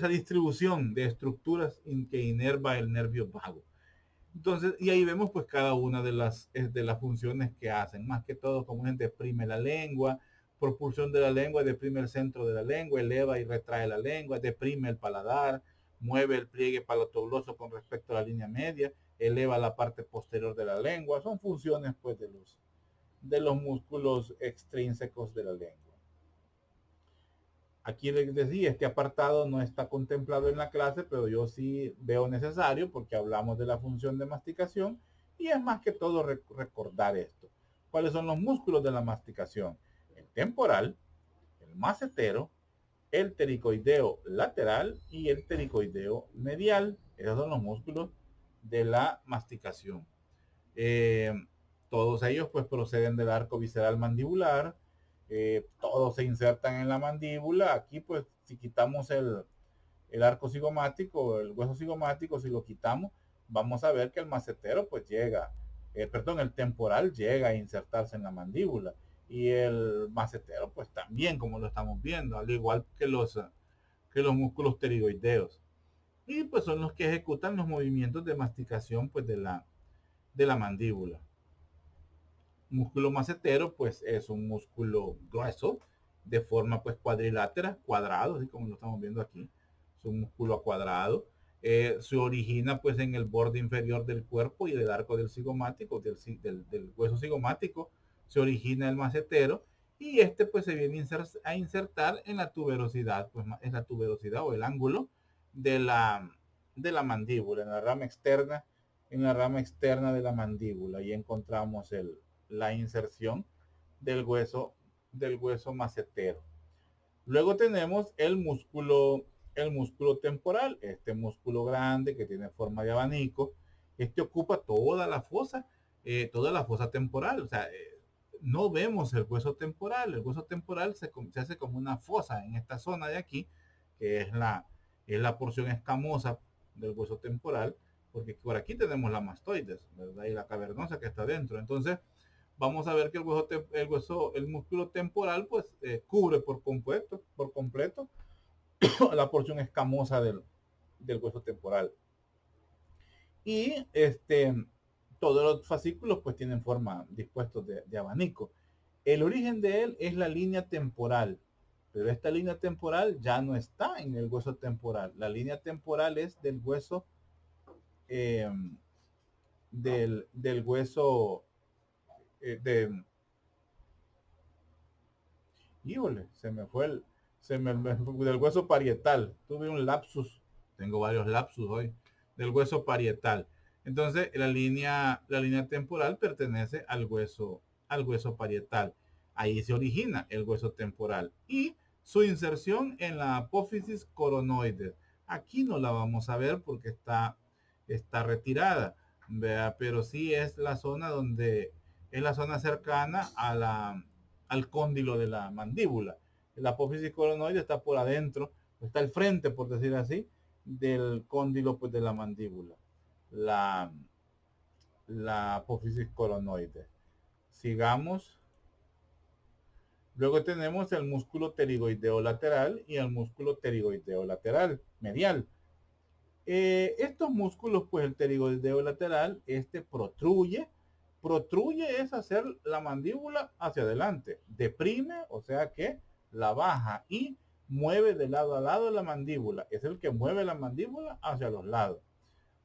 distribución de estructuras que inerva el nervio vago. Entonces, y ahí vemos pues cada una de las funciones que hacen, más que todo como es deprime la lengua, propulsión de la lengua, deprime el centro de la lengua, eleva y retrae la lengua, deprime el paladar, mueve el pliegue palatogloso con respecto a la línea media, eleva la parte posterior de la lengua, son funciones pues de los músculos extrínsecos de la lengua. Aquí les decía, este apartado no está contemplado en la clase, pero yo sí veo necesario porque hablamos de la función de masticación y es más que todo recordar esto. ¿Cuáles son los músculos de la masticación? El temporal, el macetero, el ptericoideo lateral y el ptericoideo medial. Esos son los músculos de la masticación. Eh, Todos ellos pues proceden del arco visceral mandibular, todos se insertan en la mandíbula. Aquí pues si quitamos el arco cigomático, el hueso cigomático, si lo quitamos, vamos a ver que el macetero pues llega, el temporal llega a insertarse en la mandíbula y el macetero pues también, como lo estamos viendo, al igual que los músculos pterigoideos. Y pues son los que ejecutan los movimientos de masticación pues de la mandíbula. Músculo macetero pues es un músculo grueso de forma pues cuadrilátera, cuadrado, así como lo estamos viendo aquí. Es un músculo cuadrado. Se origina pues en el borde inferior del cuerpo y del arco del cigomático, del hueso cigomático, se origina el macetero y este pues se viene a insertar en la tuberosidad, pues es la tuberosidad o el ángulo de la mandíbula, en la rama externa de la mandíbula, y encontramos la inserción del hueso macetero. Luego tenemos el músculo temporal, este músculo grande que tiene forma de abanico. Este ocupa toda la fosa temporal. O sea, no vemos el hueso temporal. El hueso temporal se hace como una fosa en esta zona de aquí, que es la porción escamosa del hueso temporal, porque por aquí tenemos la mastoides, ¿verdad? Y la cavernosa que está dentro. Entonces, vamos a ver que el músculo temporal, pues, cubre por completo la porción escamosa del hueso temporal. Y todos los fascículos pues tienen forma dispuestos de abanico. El origen de él es la línea temporal, pero esta línea temporal ya no está en el hueso temporal. La línea temporal es del hueso, eh, del hueso, de, híjole, se me fue del hueso parietal. Tuve un lapsus, tengo varios lapsus hoy, del hueso parietal. Entonces, la línea temporal pertenece al hueso parietal. Ahí se origina el hueso temporal y su inserción en la apófisis coronoides. Aquí no la vamos a ver porque está retirada, ¿vea? Pero sí es la zona es la zona cercana al cóndilo de la mandíbula. La apófisis coronoide está por adentro, está al frente, por decir así, del cóndilo pues, de la mandíbula. La, la apófisis coronoide. Sigamos. Luego tenemos el músculo pterigoideo lateral y el músculo pterigoideo lateral medial. Estos músculos, pues el pterigoideo lateral, protruye es hacer la mandíbula hacia adelante, deprime, o sea que la baja y mueve de lado a lado la mandíbula, es el que mueve la mandíbula hacia los lados.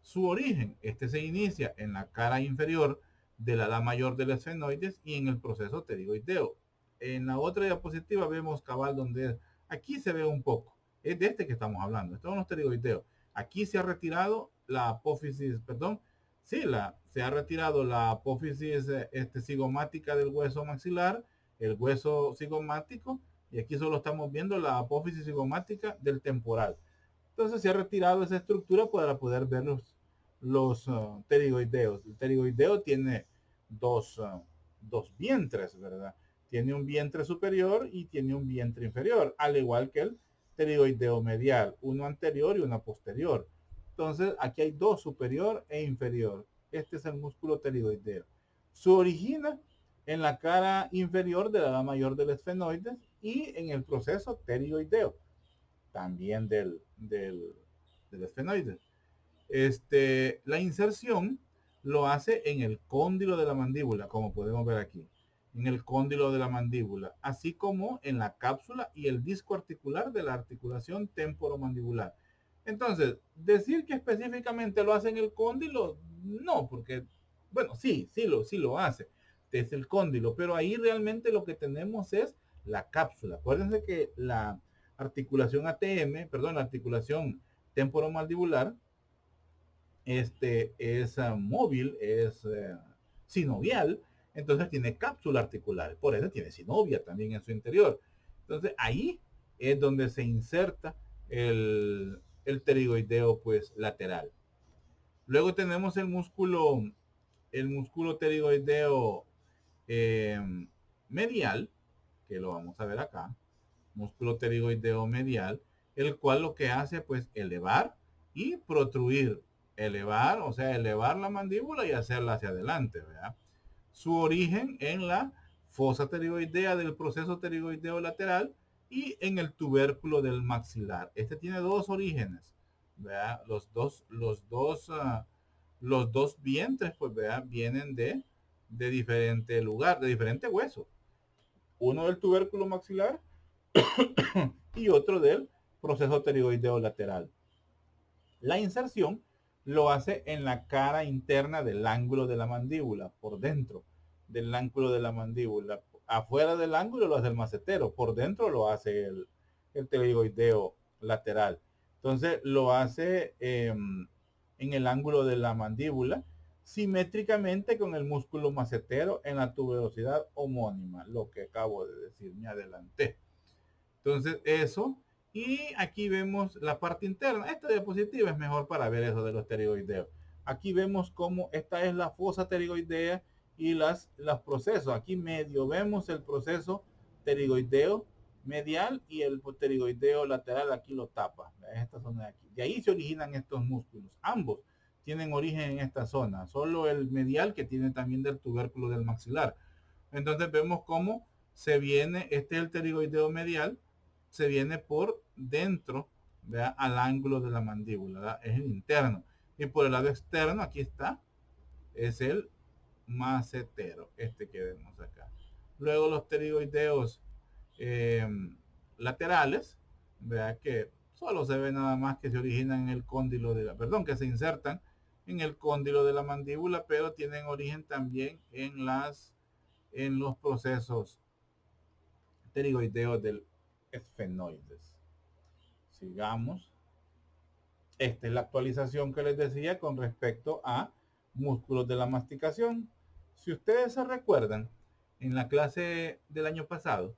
Su origen, se inicia en la cara inferior del ala mayor del esfenoides y en el proceso pterigoideo. En la otra diapositiva vemos cabal donde aquí se ve un poco, es de que estamos hablando, estos son los pterigoideos. Aquí se ha retirado la apófisis, perdón, sí, se ha retirado la apófisis cigomática del hueso maxilar, el hueso cigomático, y aquí solo estamos viendo la apófisis cigomática del temporal. Entonces se ha retirado esa estructura para poder ver los pterigoideos. El pterigoideo tiene dos vientres, ¿verdad? Tiene un vientre superior y tiene un vientre inferior, al igual que el pterigoideo medial, uno anterior y uno posterior. Entonces aquí hay dos, superior e inferior. Este es el músculo pterigoideo. Se origina en la cara inferior de la ala mayor del esfenoides y en el proceso pterigoideo también del esfenoide. La inserción lo hace en el cóndilo de la mandíbula, como podemos ver aquí, en el cóndilo de la mandíbula, así como en la cápsula y el disco articular de la articulación temporomandibular. Entonces, decir que específicamente lo hace en el cóndilo, no, porque, bueno, sí lo hace desde el cóndilo, pero ahí realmente lo que tenemos es la cápsula. Acuérdense que la articulación ATM, perdón, la articulación temporomandibular, es móvil, es sinovial, entonces tiene cápsula articular, por eso tiene sinovia también en su interior. Entonces ahí es donde se inserta el pterigoideo pues lateral. Luego tenemos el músculo pterigoideo eh, medial, que lo vamos a ver acá, músculo pterigoideo medial, el cual lo que hace pues elevar y protruir, elevar, o sea, elevar la mandíbula y hacerla hacia adelante, ¿verdad? Su origen en la fosa pterigoidea del proceso pterigoideo lateral y en el tubérculo del maxilar. Este tiene dos orígenes, ¿verdad? Los dos vientres, pues, ¿verdad? Vienen de diferente lugar, de diferente hueso. Uno del tubérculo maxilar y otro del proceso pterigoideo lateral. La inserción lo hace en la cara interna del ángulo de la mandíbula, por dentro del ángulo de la mandíbula. Afuera del ángulo lo hace el macetero, por dentro lo hace el pterigoideo lateral. Entonces lo hace en el ángulo de la mandíbula, simétricamente con el músculo macetero en la tuberosidad homónima, lo que acabo de decir, me adelanté. Entonces eso, y aquí vemos la parte interna. Esta diapositiva es mejor para ver eso de los pterigoideos. Aquí vemos cómo esta es la fosa pterigoidea y los procesos. Aquí medio vemos el proceso pterigoideo medial y el pterigoideo lateral aquí lo tapa. Esta zona de aquí. De ahí se originan estos músculos. Ambos tienen origen en esta zona. Solo el medial que tiene también del tubérculo del maxilar. Entonces vemos cómo se viene, este es el pterigoideo medial, se viene por dentro, ¿verdad? Al ángulo de la mandíbula, ¿verdad? Es el interno. Y por el lado externo, aquí está, es el macetero, este que vemos acá. Luego los pterigoideos eh, laterales, vea que solo se ve nada más que se originan en el cóndilo de la, perdón, que se insertan en el cóndilo de la mandíbula, pero tienen origen también en los procesos pterigoideos del esfenoides. Sigamos. Esta es la actualización que les decía con respecto a músculos de la masticación. Si ustedes se recuerdan, en la clase del año pasado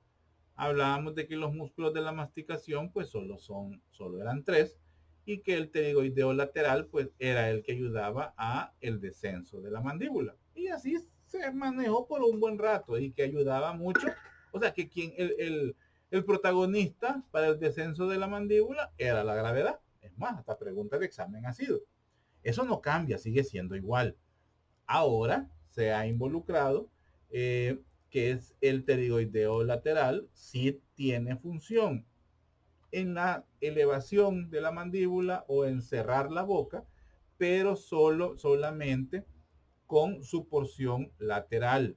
hablábamos de que los músculos de la masticación pues solo eran tres y que el pterigoideo lateral pues era el que ayudaba a el descenso de la mandíbula. Y así se manejó por un buen rato y que ayudaba mucho. O sea que el protagonista para el descenso de la mandíbula era la gravedad. Es más, hasta pregunta de examen ha sido. Eso no cambia, sigue siendo igual. Ahora se ha involucrado que es el pterigoideo lateral, sí tiene función en la elevación de la mandíbula o en cerrar la boca, pero solamente con su porción lateral.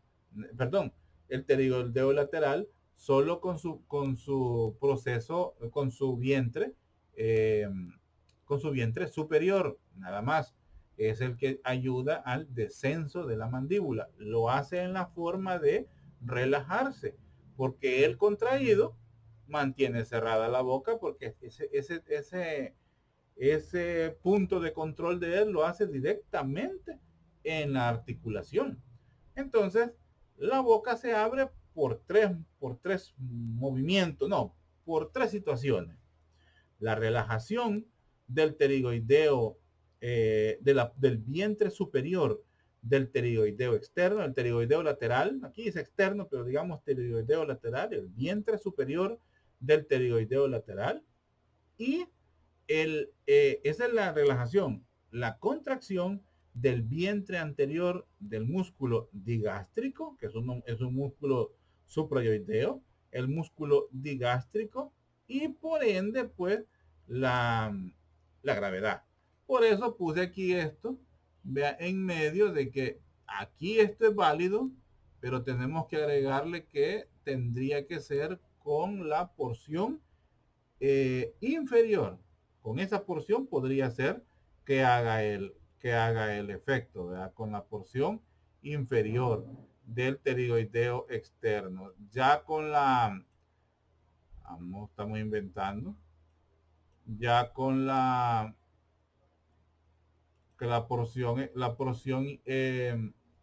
Perdón, el pterigoideo lateral solo con su proceso, eh, con su vientre superior, nada más. Es el que ayuda al descenso de la mandíbula. Lo hace en la forma de relajarse, porque el contraído mantiene cerrada la boca porque ese punto de control de él lo hace directamente en la articulación. Entonces, la boca se abre por tres movimientos, no, por tres situaciones. La relajación del pterigoideo, del vientre superior del pterigoideo externo, el pterigoideo lateral, aquí es externo, pero digamos pterigoideo lateral, el vientre superior del pterigoideo lateral, y esa es la relajación, la contracción del vientre anterior del músculo digástrico, que es un músculo suprayoideo, el músculo digástrico, y por ende, pues, la gravedad. Por eso puse aquí esto, vea, en medio de que aquí esto es válido, pero tenemos que agregarle que tendría que ser con la porción inferior. Con esa porción podría ser que haga el efecto, ¿verdad? Con la porción inferior del pterigoideo externo. Ya con estamos inventando, ya con la porción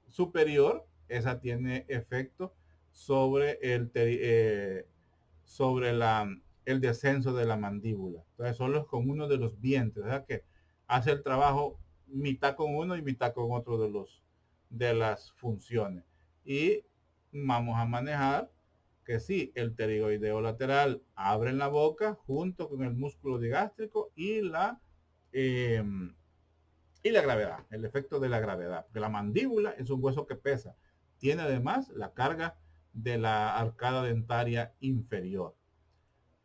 superior, esa tiene efecto sobre el descenso de la mandíbula. Entonces, solo es con uno de los vientres, ¿verdad? Que hace el trabajo mitad con uno y mitad con otro de las funciones. Y vamos a manejar que sí, el pterigoideo lateral abre en la boca junto con el músculo digástrico eh, y la gravedad, el efecto de la gravedad. Porque la mandíbula es un hueso que pesa. Tiene además la carga de la arcada dentaria inferior.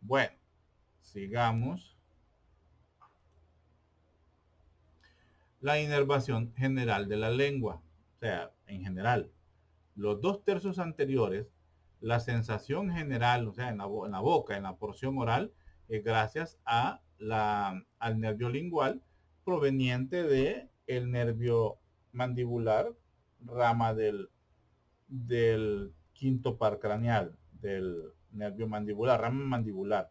Bueno, sigamos. La inervación general de la lengua. O sea, en general, los 2/3 anteriores, la sensación general, o sea, en la boca, en la porción oral, es gracias al nervio lingual proveniente del nervio mandibular, rama del quinto par craneal, del nervio mandibular, rama mandibular.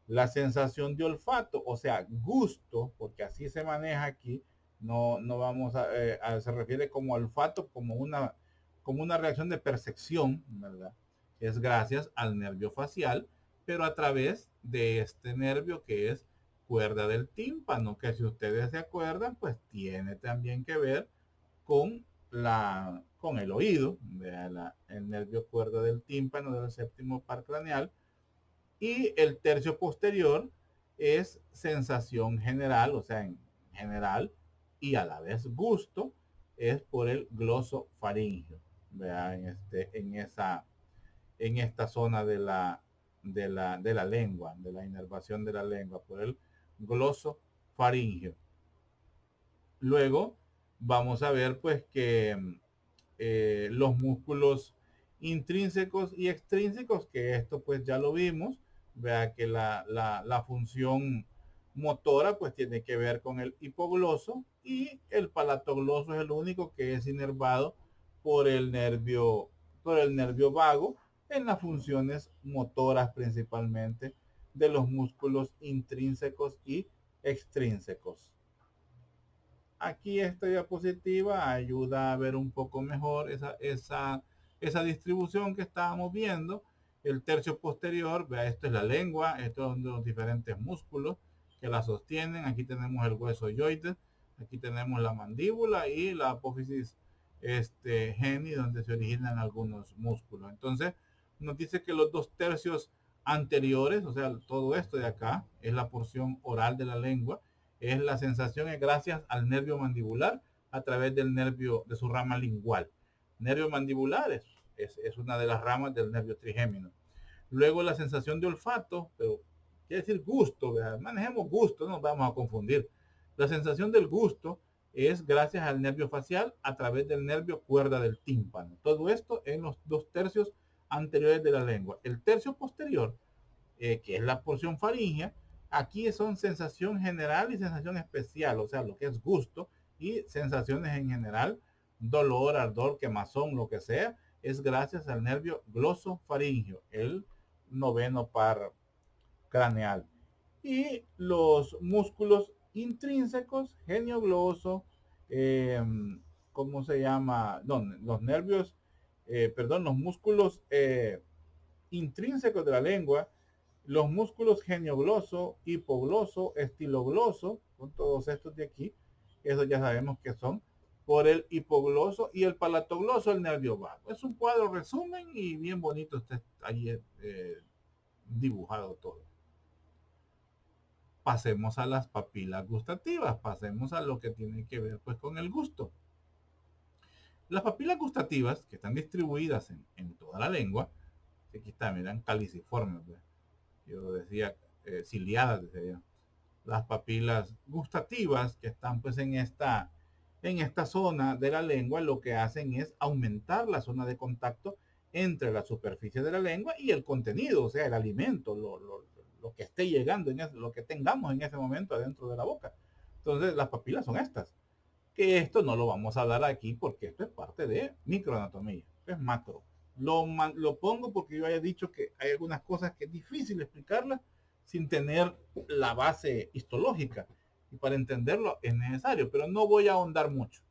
La sensación de olfato, o sea, gusto, porque así se maneja aquí, no vamos se refiere como olfato, como una reacción de percepción, ¿verdad? Es gracias al nervio facial, pero a través de este nervio que es cuerda del tímpano, que si ustedes se acuerdan, pues tiene también que ver con con el oído, el nervio cuerda del tímpano del séptimo par craneal, y el tercio posterior es sensación general, o sea, en general, y a la vez gusto, es por el glosofaringio, en esta zona de la lengua, de la inervación de la lengua, por el glosofaringio. Luego vamos a ver pues que los músculos intrínsecos y extrínsecos, que esto pues ya lo vimos, vea que la función motora pues tiene que ver con el hipogloso, y el palatogloso es el único que es inervado por el nervio, vago, en las funciones motoras principalmente de los músculos intrínsecos y extrínsecos. Aquí esta diapositiva ayuda a ver un poco mejor esa distribución que estábamos viendo. El tercio posterior, vea, esto es la lengua, estos son los diferentes músculos que la sostienen. Aquí tenemos el hueso yoides, aquí tenemos la mandíbula y la apófisis geni, donde se originan algunos músculos. Entonces, nos dice que los 2/3 anteriores, o sea, todo esto de acá, es la porción oral de la lengua. Es la sensación es gracias al nervio mandibular a través del nervio de su rama lingual. Nervio mandibular es una de las ramas del nervio trigémino. Luego la sensación de olfato, pero quiere decir gusto, ¿verdad? Manejemos gusto, no nos vamos a confundir. La sensación del gusto es gracias al nervio facial a través del nervio cuerda del tímpano. Todo esto en los 2/3 anteriores de la lengua. El tercio posterior, que es la porción faríngea, aquí son sensación general y sensación especial, o sea, lo que es gusto y sensaciones en general, dolor, ardor, quemazón, lo que sea, es gracias al nervio glosofaringio, el noveno par craneal. Y los músculos intrínsecos, geniogloso, eh, ¿cómo se llama? No, los nervios, perdón, los músculos intrínsecos de la lengua, los músculos geniogloso, hipogloso, estilogloso, con todos estos de aquí, eso ya sabemos que son por el hipogloso, y el palatogloso, el nervio vago. Es un cuadro resumen y bien bonito, está ahí dibujado todo. Pasemos a las papilas gustativas, pasemos a lo que tiene que ver pues con el gusto. Las papilas gustativas, que están distribuidas en toda la lengua, aquí está, miran, caliciformes, ¿verdad? Yo decía ciliadas, decía yo. Las papilas gustativas que están pues en esta zona de la lengua, lo que hacen es aumentar la zona de contacto entre la superficie de la lengua y el contenido, o sea, el alimento, lo que esté llegando, lo que tengamos en ese momento adentro de la boca. Entonces, las papilas son estas. Que esto no lo vamos a hablar aquí porque esto es parte de microanatomía, esto es macro. Lo pongo porque yo haya dicho que hay algunas cosas que es difícil explicarlas sin tener la base histológica. Y para entenderlo es necesario, pero no voy a ahondar mucho.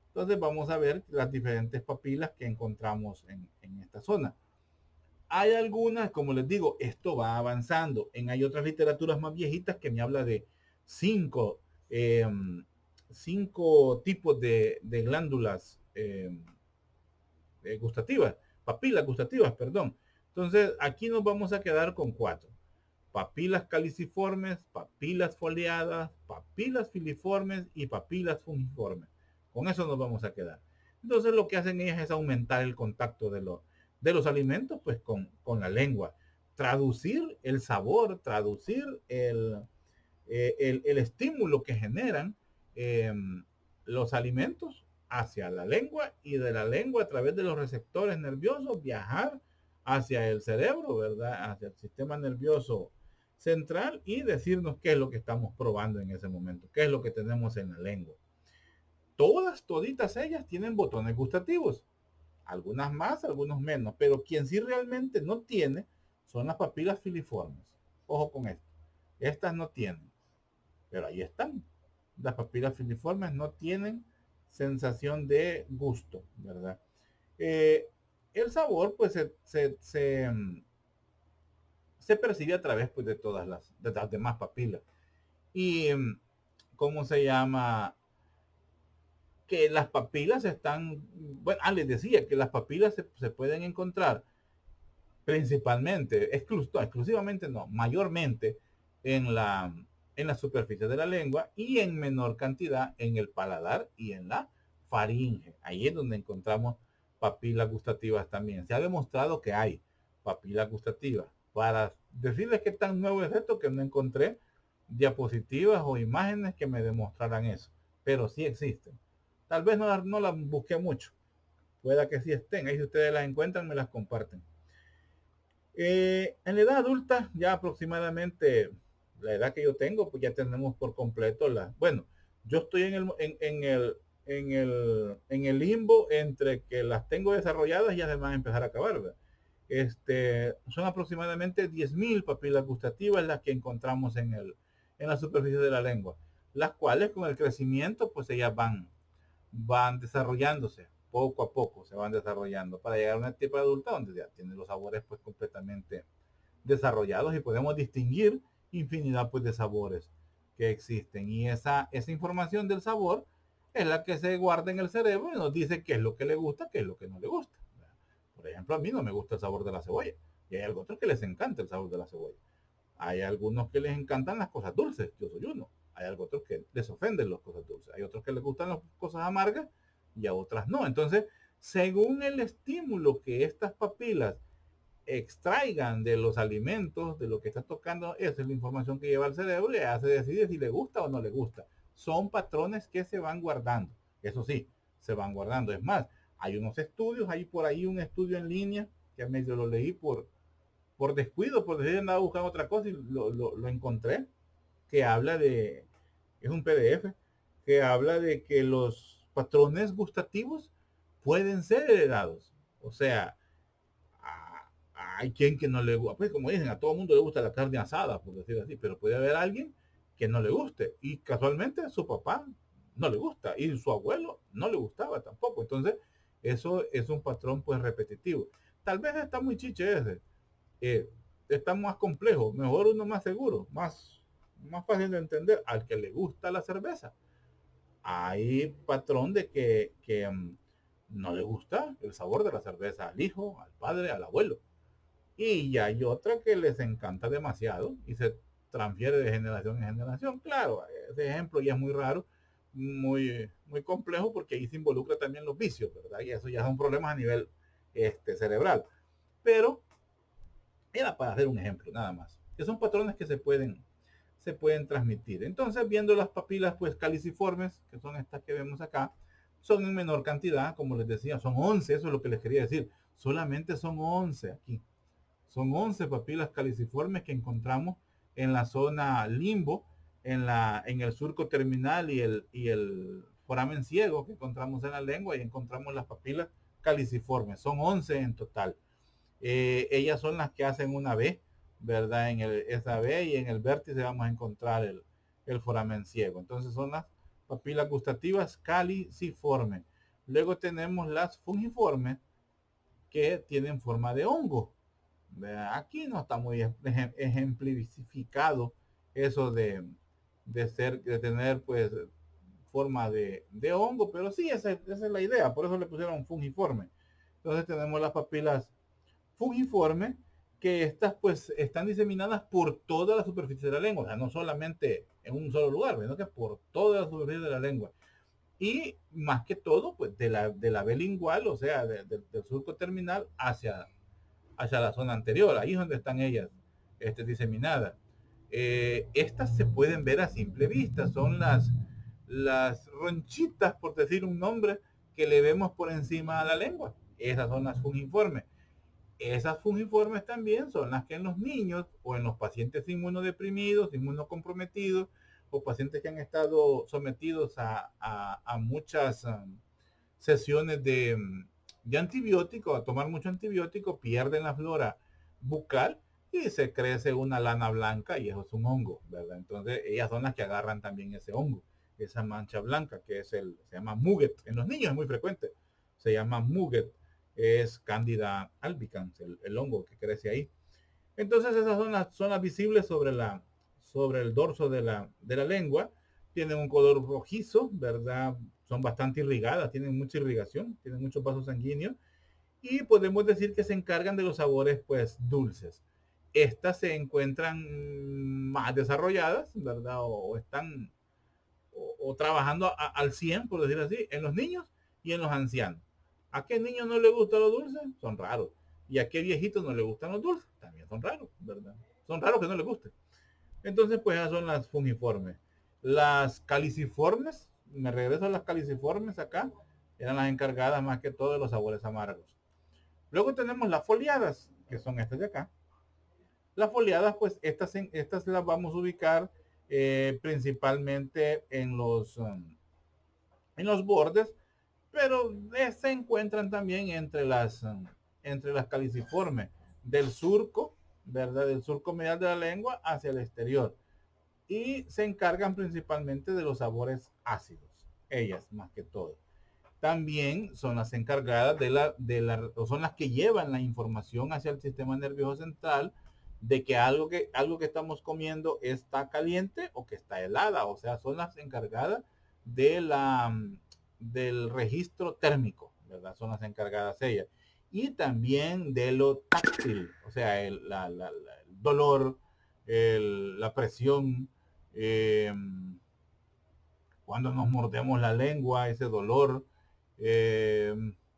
Entonces vamos a ver las diferentes papilas que encontramos en esta zona. Hay algunas, como les digo, esto va avanzando. Hay otras literaturas más viejitas que me habla de 5 eh, tipos de glándulas gustativas, papilas gustativas, perdón. Entonces, aquí nos vamos a quedar con 4. Papilas caliciformes, papilas foliadas, papilas filiformes y papilas fungiformes. Con eso nos vamos a quedar. Entonces, lo que hacen ellas es aumentar el contacto de los alimentos pues con la lengua. Traducir el sabor, traducir el estímulo que generan eh, los alimentos hacia la lengua, y de la lengua a través de los receptores nerviosos viajar hacia el cerebro, ¿verdad? Hacia el sistema nervioso central, y decirnos qué es lo que estamos probando en ese momento, qué es lo que tenemos en la lengua. Toditas ellas tienen botones gustativos, algunas más, algunos menos, pero quien sí realmente no tiene son las papilas filiformes. Ojo con esto, estas no tienen, pero ahí están. Las papilas filiformes no tienen sensación de gusto, ¿verdad? El sabor, pues, se percibe a través pues, de todas las demás papilas. Y, ¿cómo se llama? que las papilas están, bueno, les decía que las papilas se pueden encontrar principalmente, exclusivamente no, mayormente en en la superficie de la lengua y en menor cantidad en el paladar y en la faringe. Ahí es donde encontramos papilas gustativas también. Se ha demostrado que hay papilas gustativas. Para decirles qué tan nuevo es esto, que no encontré diapositivas o imágenes que me demostraran eso, pero sí existen. Tal vez no las busqué mucho, pueda que sí estén. Ahí si ustedes las encuentran me las comparten. En la edad adulta, ya aproximadamente la edad que yo tengo, pues ya tenemos por completo bueno, yo estoy en el limbo entre que las tengo desarrolladas y además empezar a acabar, ¿verdad? Son aproximadamente 10.000 papilas gustativas las que encontramos en la superficie de la lengua, las cuales con el crecimiento, pues ellas van desarrollándose poco a poco, se van desarrollando para llegar a una etapa adulta donde ya tienen los sabores pues completamente desarrollados y podemos distinguir infinidad pues de sabores que existen, y esa información del sabor es la que se guarda en el cerebro y nos dice qué es lo que le gusta, qué es lo que no le gusta. Por ejemplo, a mí no me gusta el sabor de la cebolla y hay otros que les encanta el sabor de la cebolla. Hay algunos que les encantan las cosas dulces, yo soy uno. Hay otros que les ofenden las cosas dulces. Hay otros que les gustan las cosas amargas y a otras no. Entonces, según el estímulo que estas papilas extraigan de los alimentos, de lo que está tocando, esa es la información que lleva al cerebro y hace decidir si le gusta o no le gusta. Son patrones que se van guardando. Eso sí, se van guardando. Es más, hay unos estudios, hay por ahí un estudio en línea que medio lo leí por descuido, por decir andaba buscando otra cosa y lo encontré, que habla es un PDF, que habla de que los patrones gustativos pueden ser heredados. O sea, hay quien que no le gusta, pues como dicen, a todo mundo le gusta la carne asada, por decir así, pero puede haber alguien que no le guste. Y casualmente a su papá no le gusta y su abuelo no le gustaba tampoco. Entonces, eso es un patrón pues repetitivo. Tal vez está muy chiche ese, eh, está más complejo, mejor uno más seguro, más fácil de entender al que le gusta la cerveza. Hay patrón de que no le gusta el sabor de la cerveza al hijo, al padre, al abuelo. Y hay otra que les encanta demasiado y se transfiere de generación en generación. Claro, ese ejemplo ya es muy raro, muy complejo porque ahí se involucra también los vicios, ¿verdad? Y eso ya son problemas a nivel cerebral. Pero era para hacer un ejemplo, nada más. Que son patrones que se pueden transmitir. Entonces, viendo las papilas pues caliciformes, que son estas que vemos acá, son en menor cantidad, como les decía, son 11, eso es lo que les quería decir. Solamente son 11 aquí. Son 11 papilas caliciformes que encontramos en la zona limbo, en el surco terminal y el foramen ciego que encontramos en la lengua, y encontramos las papilas caliciformes. Son 11 en total. Ellas son las que hacen una B, ¿verdad? Esa B y en el vértice vamos a encontrar el foramen ciego. Entonces son las papilas gustativas caliciformes. Luego tenemos las fungiformes que tienen forma de hongo. Aquí no está muy ejemplificado eso de tener pues forma de hongo, pero sí, esa es la idea, por eso le pusieron fungiforme. Entonces tenemos las papilas fungiforme, que estas pues están diseminadas por toda la superficie de la lengua, o sea, no solamente en un solo lugar, sino que por toda la superficie de la lengua. Y más que todo, pues de la B lingual, o sea, del surco terminal hacia la zona anterior, ahí es donde están ellas diseminadas. Estas se pueden ver a simple vista, son las ronchitas, por decir un nombre, que le vemos por encima a la lengua. Esas son las fungiformes. Esas fungiformes también son las que en los niños o en los pacientes inmunodeprimidos, inmunocomprometidos o pacientes que han estado sometidos a muchas sesiones de antibiótico, a tomar mucho antibiótico, pierden la flora bucal y se crece una lana blanca y eso es un hongo, ¿verdad? Entonces ellas son las que agarran también ese hongo, esa mancha blanca que se llama muget. En los niños es muy frecuente, se llama muget, es Candida albicans, el hongo que crece ahí. Entonces esas son las zonas visibles sobre el dorso de la lengua. Tienen un color rojizo, ¿verdad? son bastante irrigadas, tienen mucha irrigación, tienen muchos vasos sanguíneos y podemos decir que se encargan de los sabores pues dulces. Estas se encuentran más desarrolladas, ¿verdad? O están o trabajando al 100, por decir así, en los niños y en los ancianos. ¿A qué niño no le gusta lo dulce? Son raros. ¿Y a qué viejito no le gustan los dulces? También son raros, ¿verdad? Son raros que no le guste. Entonces, pues esas son las fungiformes. Las caliciformes, me regreso a las caliciformes acá, eran las encargadas más que todo de los sabores amargos. Luego tenemos las foliadas, que son estas de acá. Las foliadas, pues estas las vamos a ubicar principalmente en los bordes, pero se encuentran también entre las caliciformes del surco, ¿verdad? Del surco medial de la lengua hacia el exterior. Y se encargan principalmente de los sabores ácidos, ellas más que todo. También son las encargadas o son las que llevan la información hacia el sistema nervioso central de que algo que estamos comiendo está caliente o que está helada. O sea, son las encargadas de del registro térmico, ¿verdad? Son las encargadas ellas. Y también de lo táctil, o sea, el dolor, la presión, eh, cuando nos mordemos la lengua, ese dolor, eh,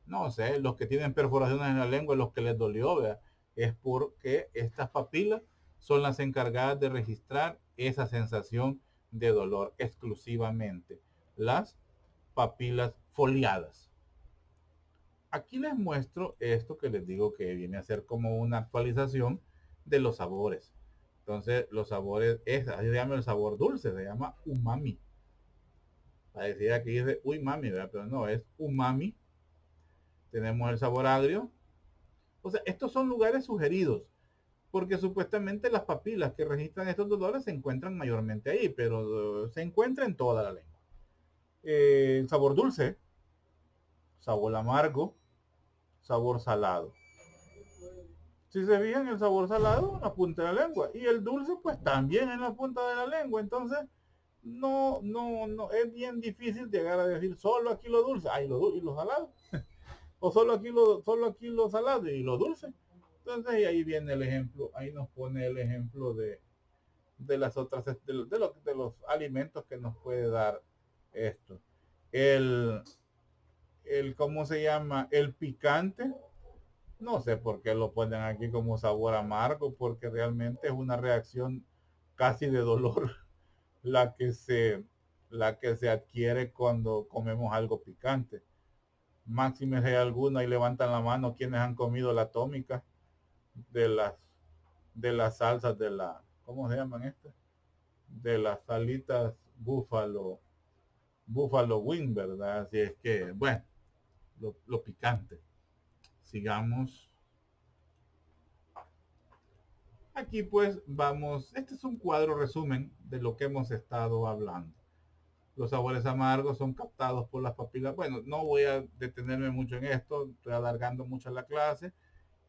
no sé, los que tienen perforaciones en la lengua, los que les dolió, ¿verdad? Es porque estas papilas son las encargadas de registrar esa sensación de dolor exclusivamente. Las papilas foliadas. Aquí les muestro esto que les digo que viene a ser como una actualización de los sabores. Entonces, los sabores, así se llama el sabor dulce, se llama umami. Parecía que dice uy mami, ¿verdad? Pero no, es umami. Tenemos el sabor agrio. O sea, estos son lugares sugeridos, porque supuestamente las papilas que registran estos dolores se encuentran mayormente ahí, pero se encuentra en toda la lengua. Sabor dulce, sabor amargo, sabor salado. Si se fijan, el sabor salado en la punta de la lengua y el dulce pues también en la punta de la lengua. Entonces no, es bien difícil llegar a decir solo aquí lo dulce, ay, y lo salado. O solo aquí lo salado y lo dulce. Entonces, y ahí viene el ejemplo, ahí nos pone el ejemplo de las otras, de los alimentos que nos puede dar esto. El, ¿cómo se llama? El picante, no sé por qué lo ponen aquí como sabor amargo, porque realmente es una reacción casi de dolor la que se, la que se adquiere cuando comemos algo picante. Máxime hay algunos y levantan la mano quienes han comido la atómica de las salsas de la, ¿cómo se llaman estas? De las salitas búfalo wing, ¿verdad? Así es que, bueno, lo picante. Sigamos. Aquí pues vamos, este es un cuadro resumen de lo que hemos estado hablando. Los sabores amargos son captados por las papilas. Bueno, no voy a detenerme mucho en esto, estoy alargando mucho la clase.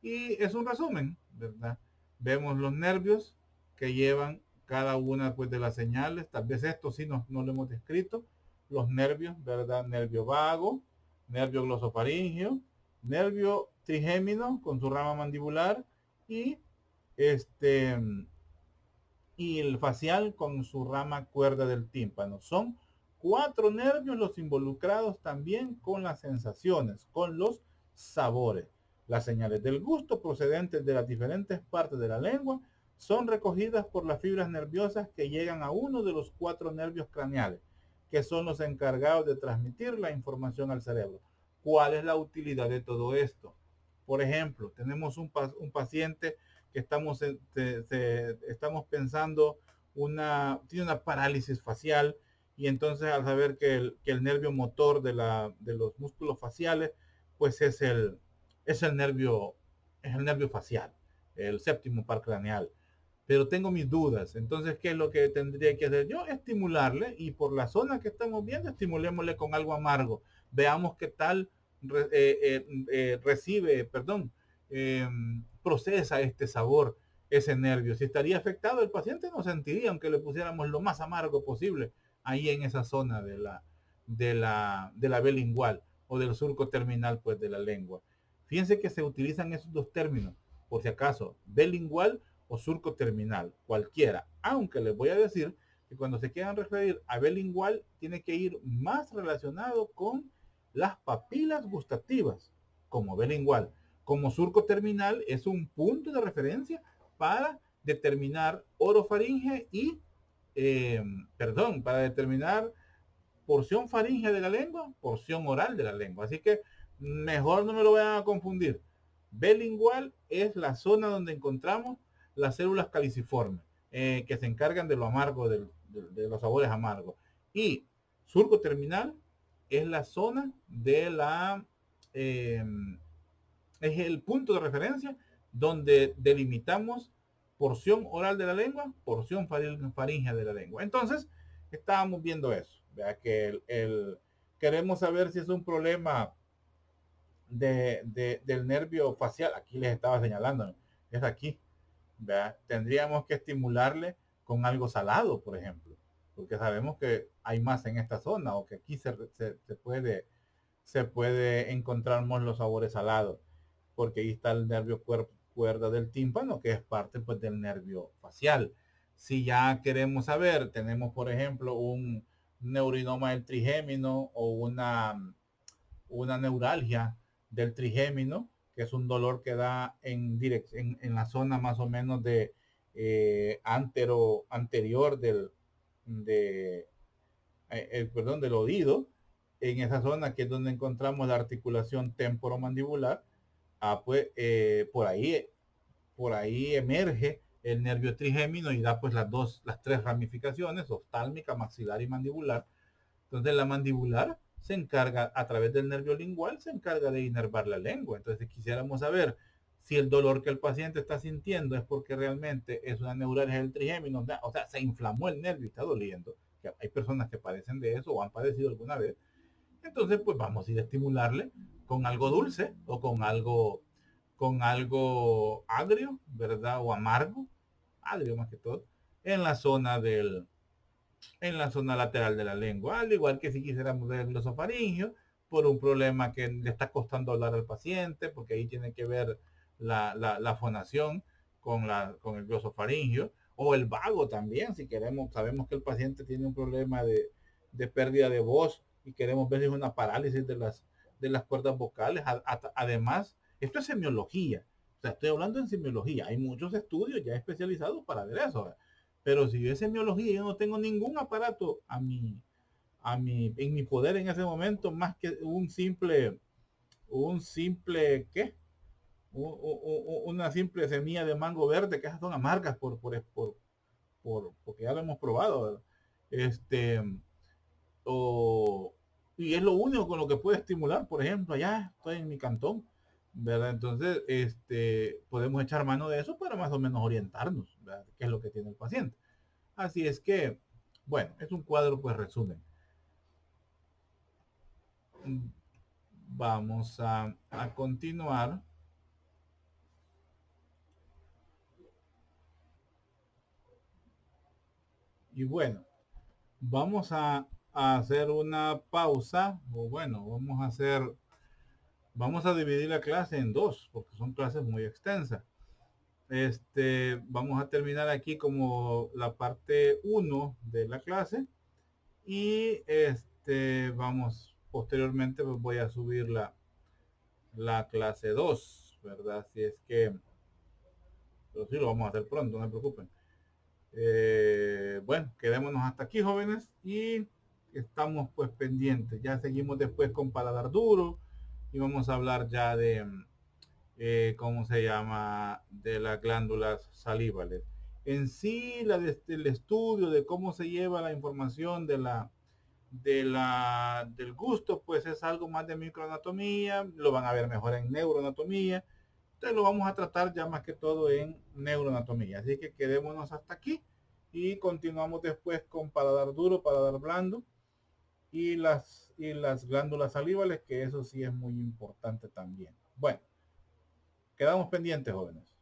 Y es un resumen, ¿verdad? Vemos los nervios que llevan cada una pues, de las señales. Tal vez esto sí no lo hemos descrito. Los nervios, ¿verdad? Nervio vago, nervio glosofaringeo, nervio trigémino con su rama mandibular y este y el facial con su rama cuerda del tímpano. Son 4 nervios los involucrados también con las sensaciones, con los sabores. Las señales del gusto procedentes de las diferentes partes de la lengua son recogidas por las fibras nerviosas que llegan a uno de los 4 nervios craneales, que son los encargados de transmitir la información al cerebro. ¿Cuál es la utilidad de todo esto? Por ejemplo, tenemos un paciente que estamos pensando tiene una parálisis facial y entonces al saber que el nervio motor de los músculos faciales, pues es el nervio facial, el séptimo par craneal. Pero tengo mis dudas. Entonces, ¿qué es lo que tendría que hacer yo? Estimularle y por la zona que estamos viendo, estimulémosle con algo amargo. Veamos qué tal recibe, perdón, procesa este sabor, ese nervio. Si estaría afectado, el paciente no sentiría, aunque le pusiéramos lo más amargo posible ahí en esa zona de la B lingual o del surco terminal pues de la lengua. Fíjense que se utilizan esos dos términos, por si acaso, B lingual o surco terminal, cualquiera. Aunque les voy a decir que cuando se quieran referir a B lingual, tiene que ir más relacionado con las papilas gustativas, como B lingual. Como surco terminal es un punto de referencia para determinar orofaringe y, para determinar porción faríngea de la lengua, porción oral de la lengua. Así que mejor no me lo vayan a confundir. Bilingual es la zona donde encontramos las células caliciformes, que se encargan de lo amargo, de los sabores amargos. Y surco terminal es la zona de la... eh, es el punto de referencia donde delimitamos porción oral de la lengua, porción faríngea de la lengua. Entonces, estábamos viendo eso, ¿verdad? Que queremos saber si es un problema del nervio facial. Aquí les estaba señalando, es aquí, ¿verdad? Tendríamos que estimularle con algo salado, por ejemplo, porque sabemos que hay más en esta zona o que aquí se puede encontrar más los sabores salados, porque ahí está el nervio cuerda del tímpano, que es parte pues del nervio facial. Si ya queremos saber, tenemos por ejemplo un neurinoma del trigémino o una neuralgia del trigémino, que es un dolor que da en la zona más o menos de anterior de, del oído, en esa zona que es donde encontramos la articulación temporomandibular. Pues por ahí emerge el nervio trigémino y da pues las tres ramificaciones, oftálmica, maxilar y mandibular. Entonces la mandibular se encarga, a través del nervio lingual, se encarga de inervar la lengua. Entonces quisiéramos saber si el dolor que el paciente está sintiendo es porque realmente es una neuralgia del trigémino, o sea, se inflamó el nervio y está doliendo. Que hay personas que padecen de eso o han padecido alguna vez. Entonces, pues vamos a ir a estimularle con algo dulce o con algo agrio, ¿verdad? O amargo, agrio más que todo, en la zona en la zona lateral de la lengua, al igual que si quisiéramos ver el glosofaringio por un problema que le está costando hablar al paciente, porque ahí tiene que ver la fonación con el glosofaringio, o el vago también, si queremos, sabemos que el paciente tiene un problema de pérdida de voz y queremos ver si es una parálisis de las cuerdas vocales. Además, esto es semiología, o sea, estoy hablando en semiología, hay muchos estudios ya especializados para ver eso, ¿verdad? Pero si yo es semiología, yo no tengo ningún aparato en mi poder en ese momento, más que ¿qué? Una simple semilla de mango verde, que esas son amargas porque ya lo hemos probado, ¿verdad? Este, o, y es lo único con lo que puede estimular, por ejemplo, allá estoy en mi cantón, ¿verdad? Entonces, podemos echar mano de eso para más o menos orientarnos, ¿verdad? ¿Qué es lo que tiene el paciente? Así es que, bueno, es un cuadro pues resumen. Vamos a continuar. Y bueno, vamos a hacer una pausa. O bueno, vamos a dividir la clase en dos, porque son clases muy extensas. Vamos a terminar aquí como la parte 1 de la clase. Y vamos, posteriormente pues voy a subir la clase 2, ¿verdad? Si es que, pero sí lo vamos a hacer pronto, no se preocupen. Bueno, quedémonos hasta aquí, jóvenes, y estamos pues pendientes. Ya seguimos después con paladar duro y vamos a hablar ya de, ¿cómo se llama? De las glándulas salivales. En sí, el estudio de cómo se lleva la información del gusto, pues es algo más de microanatomía, lo van a ver mejor en neuroanatomía. Entonces lo vamos a tratar ya más que todo en neuroanatomía. Así que quedémonos hasta aquí y continuamos después con paladar duro, paladar blando y las glándulas salivales, que eso sí es muy importante también. Bueno, quedamos pendientes, jóvenes.